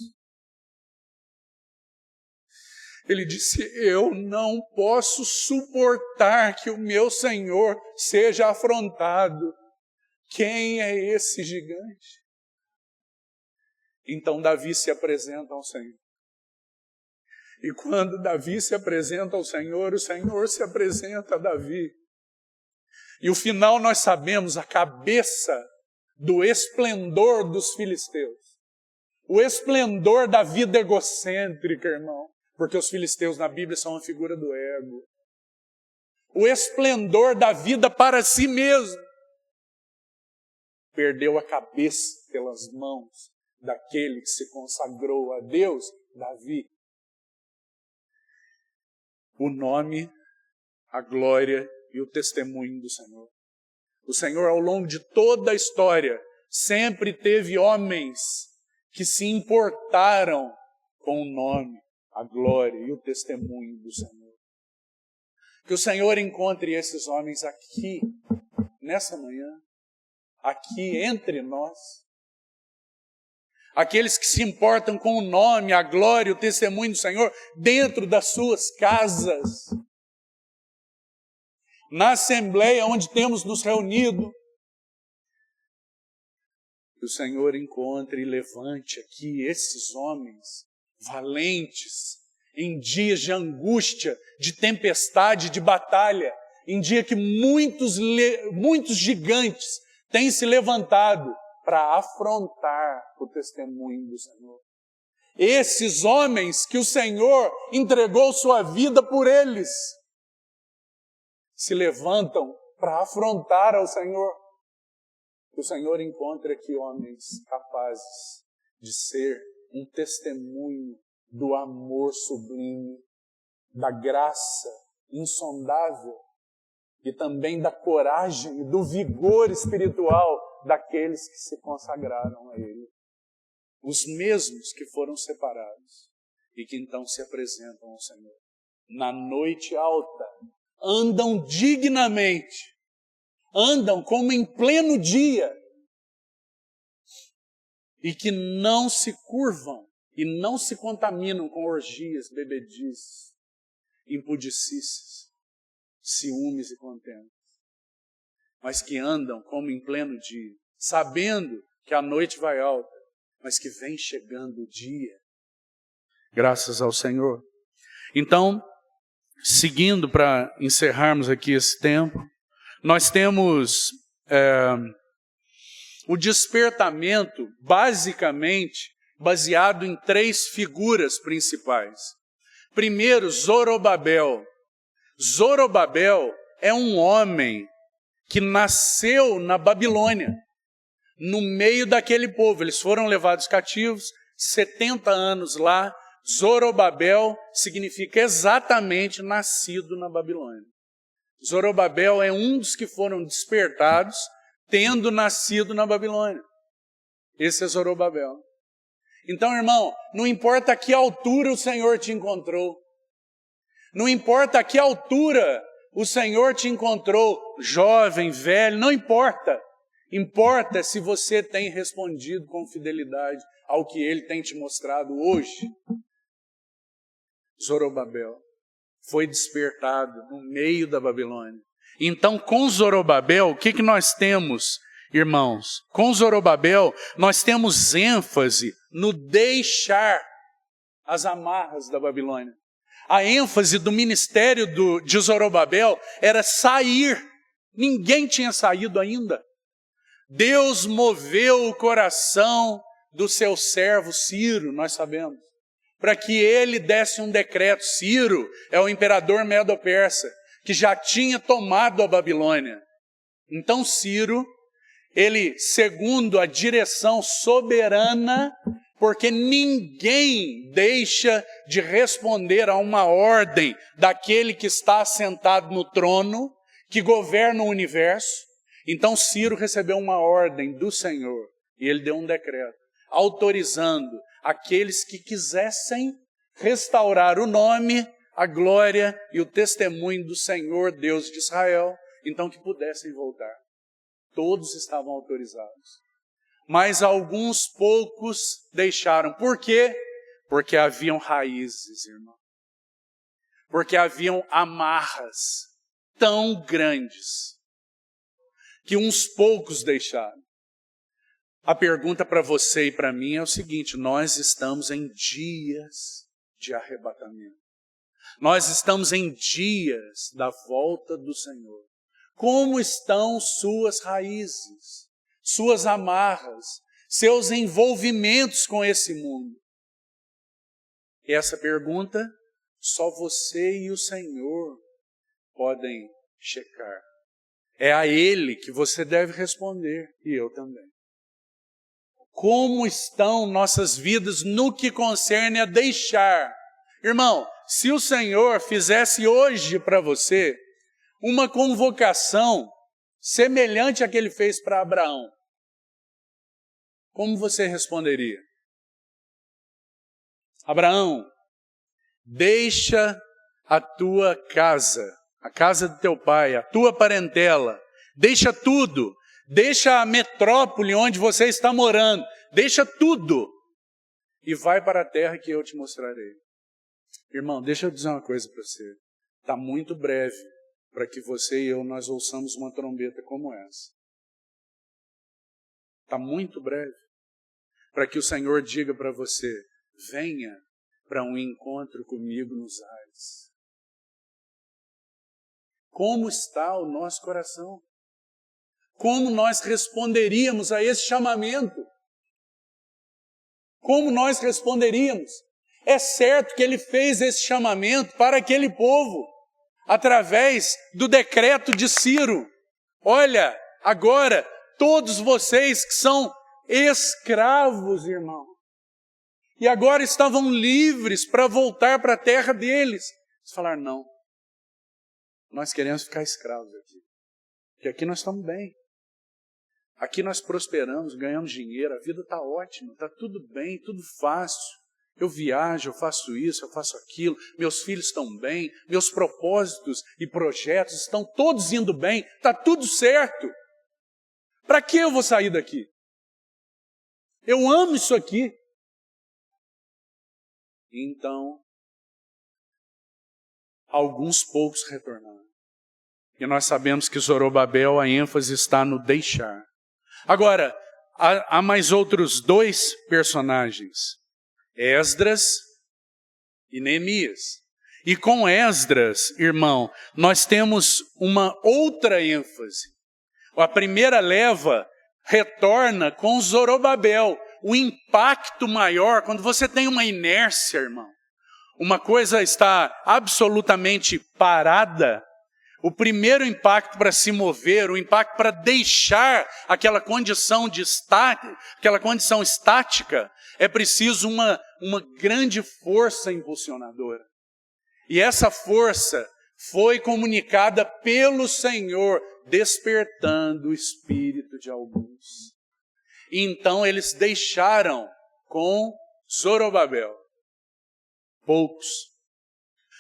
ele disse: eu não posso suportar que o meu Senhor seja afrontado. Quem é esse gigante? Então Davi se apresenta ao Senhor. E quando Davi se apresenta ao Senhor, o Senhor se apresenta a Davi. E o final nós sabemos, a cabeça do esplendor dos filisteus. O esplendor da vida egocêntrica, irmão. Porque os filisteus na Bíblia são uma figura do ego. O esplendor da vida para si mesmo. Perdeu a cabeça pelas mãos daquele que se consagrou a Deus, Davi. O nome, a glória e o testemunho do Senhor. O Senhor, ao longo de toda a história, sempre teve homens que se importaram com o nome, a glória e o testemunho do Senhor. Que o Senhor encontre esses homens aqui, nessa manhã, aqui entre nós. Aqueles que se importam com o nome, a glória e o testemunho do Senhor dentro das suas casas. Na assembleia onde temos nos reunido. Que o Senhor encontre e levante aqui esses homens valentes, em dias de angústia, de tempestade, de batalha, em dia que muitos gigantes têm se levantado para afrontar o testemunho do Senhor. Esses homens que o Senhor entregou sua vida por eles, se levantam para afrontar ao Senhor. Que o Senhor encontre aqui homens capazes de ser um testemunho do amor sublime, da graça insondável e também da coragem e do vigor espiritual daqueles que se consagraram a Ele. Os mesmos que foram separados e que então se apresentam ao Senhor. Na noite alta, andam dignamente, andam como em pleno dia e que não se curvam e não se contaminam com orgias, bebedices, impudicícias, ciúmes e contendas, mas que andam como em pleno dia, sabendo que a noite vai alta, mas que vem chegando o dia. Graças ao Senhor. Então, seguindo para encerrarmos aqui esse tempo, nós temos o despertamento, basicamente, baseado em 3 figuras principais. Primeiro, Zorobabel. Zorobabel é um homem que nasceu na Babilônia, no meio daquele povo. Eles foram levados cativos, 70 anos lá. Zorobabel significa exatamente nascido na Babilônia. Zorobabel é um dos que foram despertados, tendo nascido na Babilônia. Esse é Zorobabel. Então, irmão, não importa a que altura o Senhor te encontrou, não importa a que altura o Senhor te encontrou, jovem, velho, não importa. Importa se você tem respondido com fidelidade ao que Ele tem te mostrado hoje. Zorobabel foi despertado no meio da Babilônia. Então, com Zorobabel, o que nós temos, irmãos? Com Zorobabel, nós temos ênfase no deixar as amarras da Babilônia. A ênfase do ministério de Zorobabel era sair. Ninguém tinha saído ainda. Deus moveu o coração do seu servo Ciro, nós sabemos, para que ele desse um decreto. Ciro é o imperador medo-persa, que já tinha tomado a Babilônia. Então Ciro, ele, segundo a direção soberana, porque ninguém deixa de responder a uma ordem daquele que está assentado no trono, que governa o universo. Então Ciro recebeu uma ordem do Senhor, e ele deu um decreto, autorizando aqueles que quisessem restaurar o nome, a glória e o testemunho do Senhor, Deus de Israel, então que pudessem voltar. Todos estavam autorizados. Mas alguns poucos deixaram. Por quê? Porque haviam raízes, irmão. Porque haviam amarras tão grandes que uns poucos deixaram. A pergunta para você e para mim é o seguinte: nós estamos em dias de arrebatamento. Nós estamos em dias da volta do Senhor. Como estão suas raízes, suas amarras, seus envolvimentos com esse mundo? E essa pergunta só você e o Senhor podem checar. É a Ele que você deve responder, e eu também. Como estão nossas vidas no que concerne a deixar? Irmão, se o Senhor fizesse hoje para você uma convocação semelhante à que Ele fez para Abraão, como você responderia? Abraão, deixa a tua casa, a casa do teu pai, a tua parentela, deixa tudo, deixa a metrópole onde você está morando, deixa tudo e vai para a terra que eu te mostrarei. Irmão, deixa eu dizer uma coisa para você. Está muito breve para que você e eu nós ouçamos uma trombeta como essa. Está muito breve para que o Senhor diga para você: venha para um encontro comigo nos ares. Como está o nosso coração? Como nós responderíamos a esse chamamento? Como nós responderíamos? É certo que Ele fez esse chamamento para aquele povo, através do decreto de Ciro. Olha, agora, todos vocês que são escravos, irmão, e agora estavam livres para voltar para a terra deles. Eles falaram: não, nós queremos ficar escravos aqui, porque aqui nós estamos bem. Aqui nós prosperamos, ganhamos dinheiro, a vida está ótima, está tudo bem, tudo fácil. Eu viajo, eu faço isso, eu faço aquilo, meus filhos estão bem, meus propósitos e projetos estão todos indo bem, está tudo certo. Para que eu vou sair daqui? Eu amo isso aqui. Então, alguns poucos retornaram. E nós sabemos que Zorobabel, a ênfase está no deixar. Agora, há mais outros dois personagens, Esdras e Neemias. E com Esdras, irmão, nós temos uma outra ênfase. A primeira leva retorna com Zorobabel. O impacto maior, quando você tem uma inércia, irmão, uma coisa está absolutamente parada, o primeiro impacto para se mover, o impacto para deixar aquela condição estática, é preciso uma grande força impulsionadora. E essa força foi comunicada pelo Senhor, despertando o espírito de alguns. E então eles deixaram com Zorobabel. Poucos.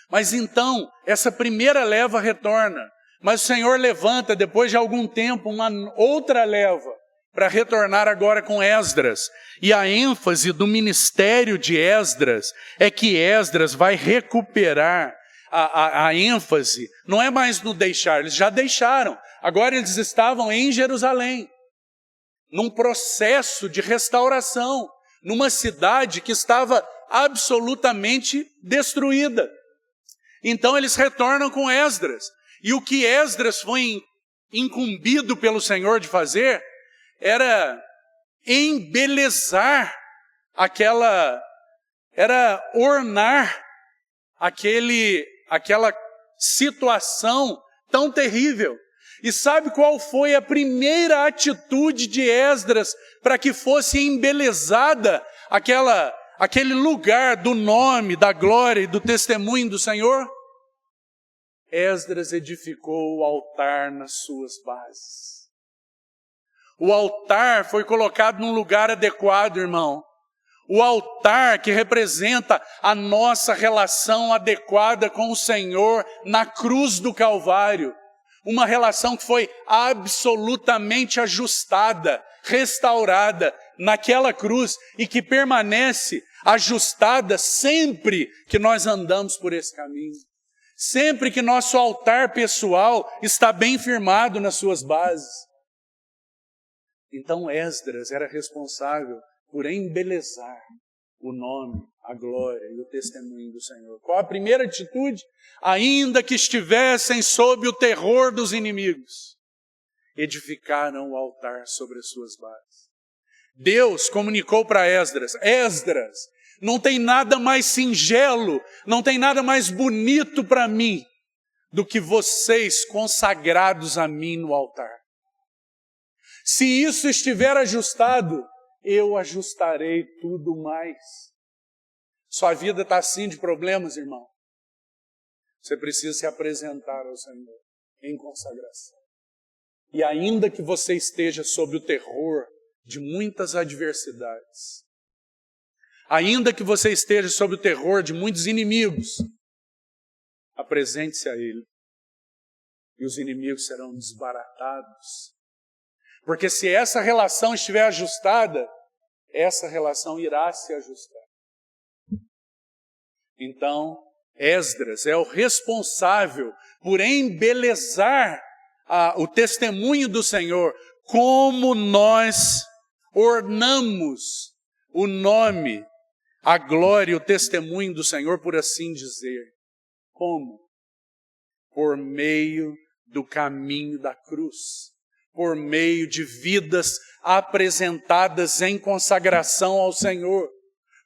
Mas então, essa primeira leva retorna. Mas o Senhor levanta, depois de algum tempo, uma outra leva para retornar agora com Esdras. E a ênfase do ministério de Esdras é que Esdras vai recuperar a ênfase. Não é mais no deixar, eles já deixaram. Agora eles estavam em Jerusalém, num processo de restauração, numa cidade que estava absolutamente destruída. Então eles retornam com Esdras. E o que Esdras foi incumbido pelo Senhor de fazer era embelezar era ornar aquela situação tão terrível. E sabe qual foi a primeira atitude de Esdras para que fosse embelezada aquele lugar do nome, da glória e do testemunho do Senhor? Esdras edificou o altar nas suas bases. O altar foi colocado num lugar adequado, irmão. O altar que representa a nossa relação adequada com o Senhor na cruz do Calvário. Uma relação que foi absolutamente ajustada, restaurada naquela cruz e que permanece ajustada sempre que nós andamos por esse caminho. Sempre que nosso altar pessoal está bem firmado nas suas bases. Então Esdras era responsável por embelezar o nome, a glória e o testemunho do Senhor. Qual a primeira atitude? Ainda que estivessem sob o terror dos inimigos, edificaram o altar sobre as suas bases. Deus comunicou para Esdras: Esdras, não tem nada mais singelo, não tem nada mais bonito para mim do que vocês consagrados a mim no altar. Se isso estiver ajustado, eu ajustarei tudo mais. Sua vida está assim de problemas, irmão. Você precisa se apresentar ao Senhor em consagração. E ainda que você esteja sob o terror de muitas adversidades, ainda que você esteja sob o terror de muitos inimigos, apresente-se a Ele. E os inimigos serão desbaratados. Porque se essa relação estiver ajustada, essa relação irá se ajustar. Então, Esdras é o responsável por embelezar o testemunho do Senhor, como nós ornamos o nome, a glória e o testemunho do Senhor, por assim dizer. Como? Por meio do caminho da cruz. Por meio de vidas apresentadas em consagração ao Senhor.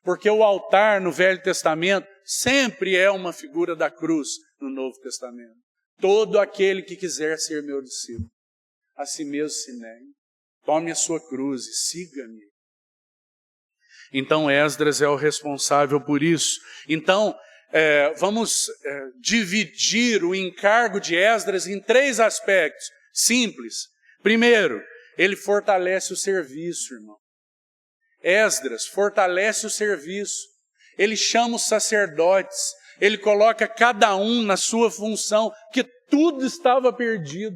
Porque o altar no Velho Testamento sempre é uma figura da cruz no Novo Testamento. Todo aquele que quiser ser meu discípulo, a si mesmo se negue, tome a sua cruz e siga-me. Então Esdras é o responsável por isso. Então, vamos dividir o encargo de Esdras em 3 aspectos simples. Primeiro, ele fortalece o serviço, irmão. Esdras fortalece o serviço. Ele chama os sacerdotes. Ele coloca cada um na sua função, que tudo estava perdido.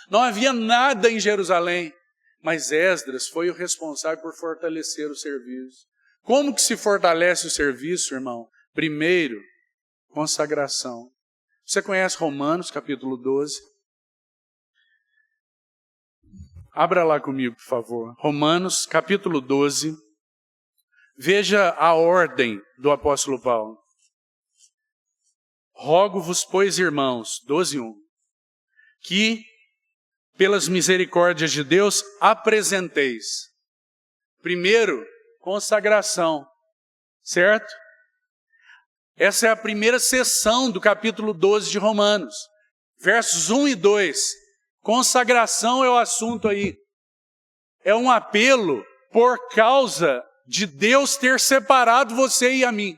Não havia nada em Jerusalém. Mas Esdras foi o responsável por fortalecer o serviço. Como que se fortalece o serviço, irmão? Primeiro, consagração. Você conhece Romanos, capítulo 12? Abra lá comigo, por favor. Romanos, capítulo 12. Veja a ordem do apóstolo Paulo. Rogo-vos, pois, irmãos, 12:1, que, pelas misericórdias de Deus, apresenteis. Primeiro, consagração. Certo? Essa é a primeira seção do capítulo 12 de Romanos. Versos 1 e 2. Consagração é o assunto aí. É um apelo por causa de Deus ter separado você e a mim.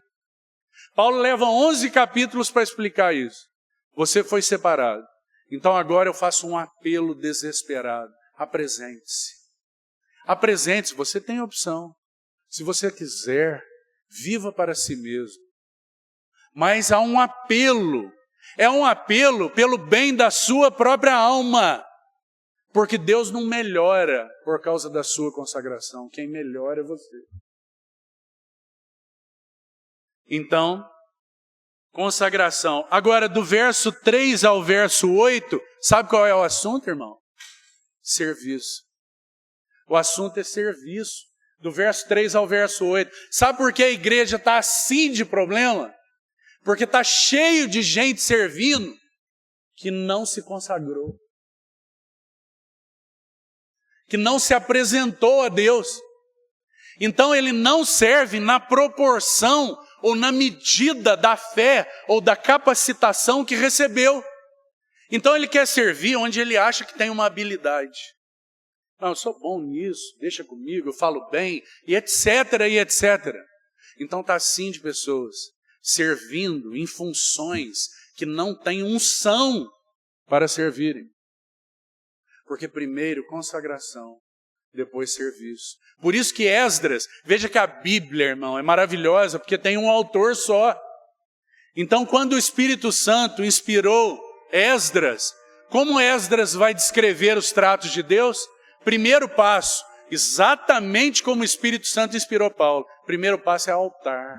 Paulo leva 11 capítulos para explicar isso. Você foi separado. Então agora eu faço um apelo desesperado. Apresente-se. Apresente-se, você tem opção. Se você quiser, viva para si mesmo. Mas há um apelo. É um apelo pelo bem da sua própria alma. Porque Deus não melhora por causa da sua consagração. Quem melhora é você. Então, consagração. Agora, do verso 3 ao verso 8, sabe qual é o assunto, irmão? Serviço. O assunto é serviço. Do verso 3 ao verso 8. Sabe por que a igreja está assim de problema? Porque está cheio de gente servindo que não se consagrou. Que não se apresentou a Deus. Então ele não serve na proporção ou na medida da fé ou da capacitação que recebeu. Então ele quer servir onde ele acha que tem uma habilidade. Não, eu sou bom nisso, deixa comigo, eu falo bem, e etc, e etc. Então está assim de pessoas, servindo em funções que não têm unção para servirem. Porque primeiro consagração, depois serviço. Por isso que Esdras, veja que a Bíblia, irmão, é maravilhosa, porque tem um autor só. Então quando o Espírito Santo inspirou Esdras, como Esdras vai descrever os tratos de Deus? Primeiro passo, exatamente como o Espírito Santo inspirou Paulo. Primeiro passo é altar.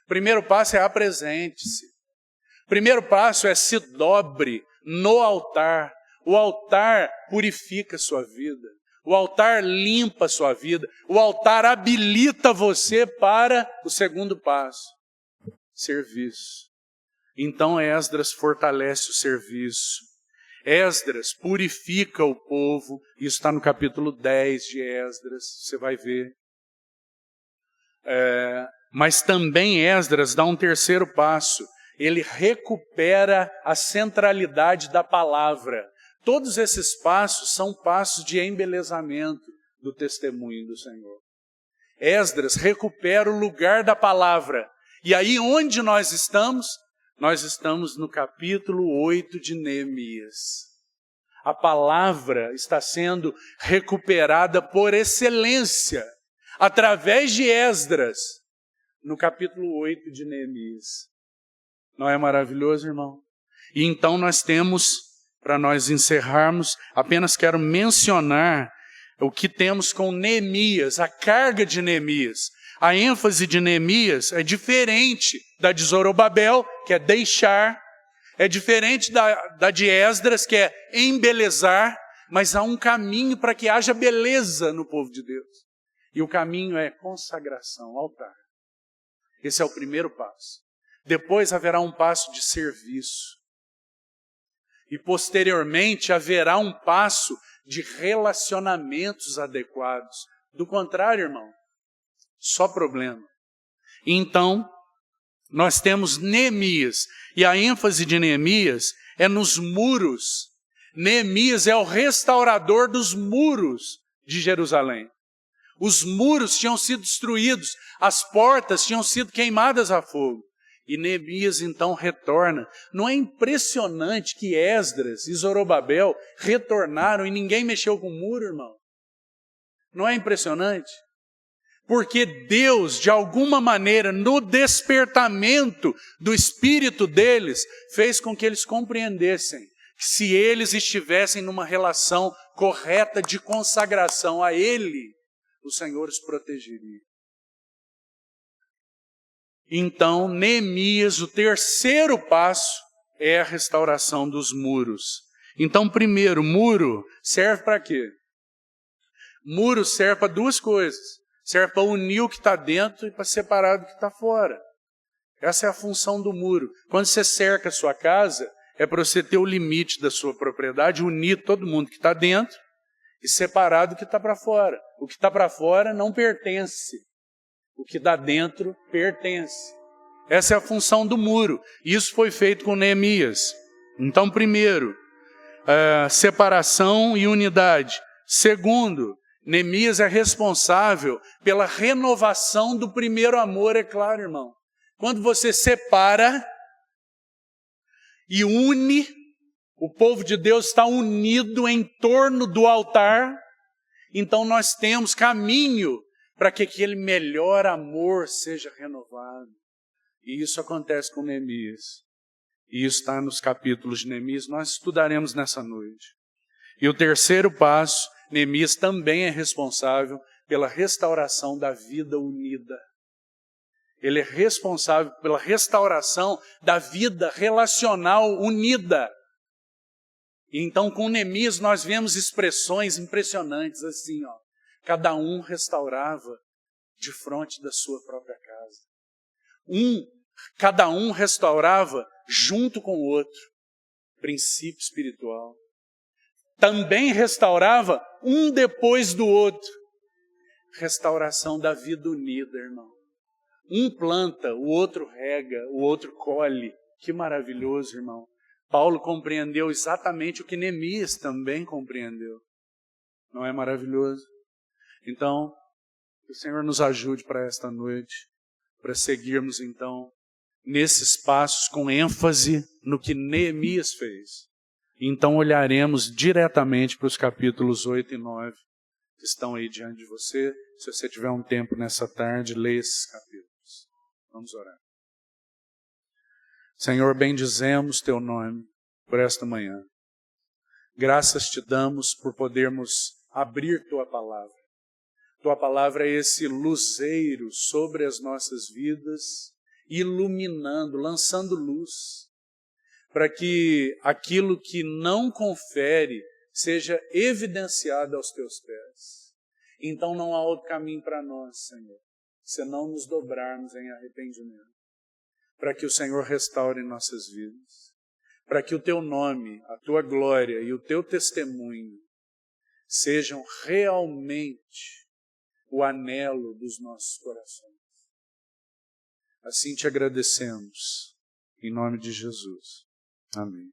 Primeiro passo é apresente-se. Primeiro passo é se dobre no altar. O altar purifica a sua vida. O altar limpa a sua vida. O altar habilita você para o segundo passo. Serviço. Então Esdras fortalece o serviço. Esdras purifica o povo. Isso está no capítulo 10 de Esdras. Você vai ver. Mas também Esdras dá um terceiro passo. Ele recupera a centralidade da palavra. Todos esses passos são passos de embelezamento do testemunho do Senhor. Esdras recupera o lugar da palavra. E aí onde nós estamos? Nós estamos no capítulo 8 de Neemias. A palavra está sendo recuperada por excelência, através de Esdras, no capítulo 8 de Neemias. Não é maravilhoso, irmão? E então nós temos... Para nós encerrarmos, apenas quero mencionar o que temos com Neemias, a carga de Neemias. A ênfase de Neemias é diferente da de Zorobabel, que é deixar, é diferente da de Esdras, que é embelezar, mas há um caminho para que haja beleza no povo de Deus. E o caminho é consagração, altar. Esse é o primeiro passo. Depois haverá um passo de serviço. E posteriormente haverá um passo de relacionamentos adequados. Do contrário, irmão, só problema. Então, nós temos Neemias. E a ênfase de Neemias é nos muros. Neemias é o restaurador dos muros de Jerusalém. Os muros tinham sido destruídos, as portas tinham sido queimadas a fogo. E Neemias então retorna. Não é impressionante que Esdras e Zorobabel retornaram e ninguém mexeu com o muro, irmão? Não é impressionante? Porque Deus, de alguma maneira, no despertamento do espírito deles, fez com que eles compreendessem que se eles estivessem numa relação correta de consagração a Ele, o Senhor os protegeria. Então, Neemias, o terceiro passo é a restauração dos muros. Então, primeiro, muro serve para quê? Muro serve para duas coisas. Serve para unir o que está dentro e para separar do que está fora. Essa é a função do muro. Quando você cerca a sua casa, é para você ter o limite da sua propriedade, unir todo mundo que está dentro e separar do que está para fora. O que está para fora não pertence. O que dá dentro pertence. Essa é a função do muro. Isso foi feito com Neemias. Então, primeiro, separação e unidade. Segundo, Neemias é responsável pela renovação do primeiro amor, é claro, irmão. Quando você separa e une, o povo de Deus está unido em torno do altar, então nós temos caminho para que aquele melhor amor seja renovado. E isso acontece com Neemias. E isso está nos capítulos de Neemias, nós estudaremos nessa noite. E o terceiro passo, Neemias também é responsável pela restauração da vida unida. Ele é responsável pela restauração da vida relacional unida. E então com Neemias nós vemos expressões impressionantes assim, ó. Cada um restaurava de frente da sua própria casa. Cada um restaurava junto com o outro. Princípio espiritual. Também restaurava um depois do outro. Restauração da vida unida, irmão. Um planta, o outro rega, o outro colhe. Que maravilhoso, irmão. Paulo compreendeu exatamente o que Neemias também compreendeu. Não é maravilhoso? Então, que o Senhor nos ajude para esta noite, para seguirmos então nesses passos com ênfase no que Neemias fez. Então olharemos diretamente para os capítulos 8 e 9, que estão aí diante de você. Se você tiver um tempo nessa tarde, leia esses capítulos. Vamos orar. Senhor, bendizemos teu nome por esta manhã. Graças te damos por podermos abrir tua palavra. Tua palavra é esse luzeiro sobre as nossas vidas, iluminando, lançando luz, para que aquilo que não confere seja evidenciado aos teus pés. Então não há outro caminho para nós, Senhor, senão nos dobrarmos em arrependimento, para que o Senhor restaure nossas vidas, para que o teu nome, a tua glória e o teu testemunho sejam realmente o anelo dos nossos corações. Assim te agradecemos, em nome de Jesus. Amém.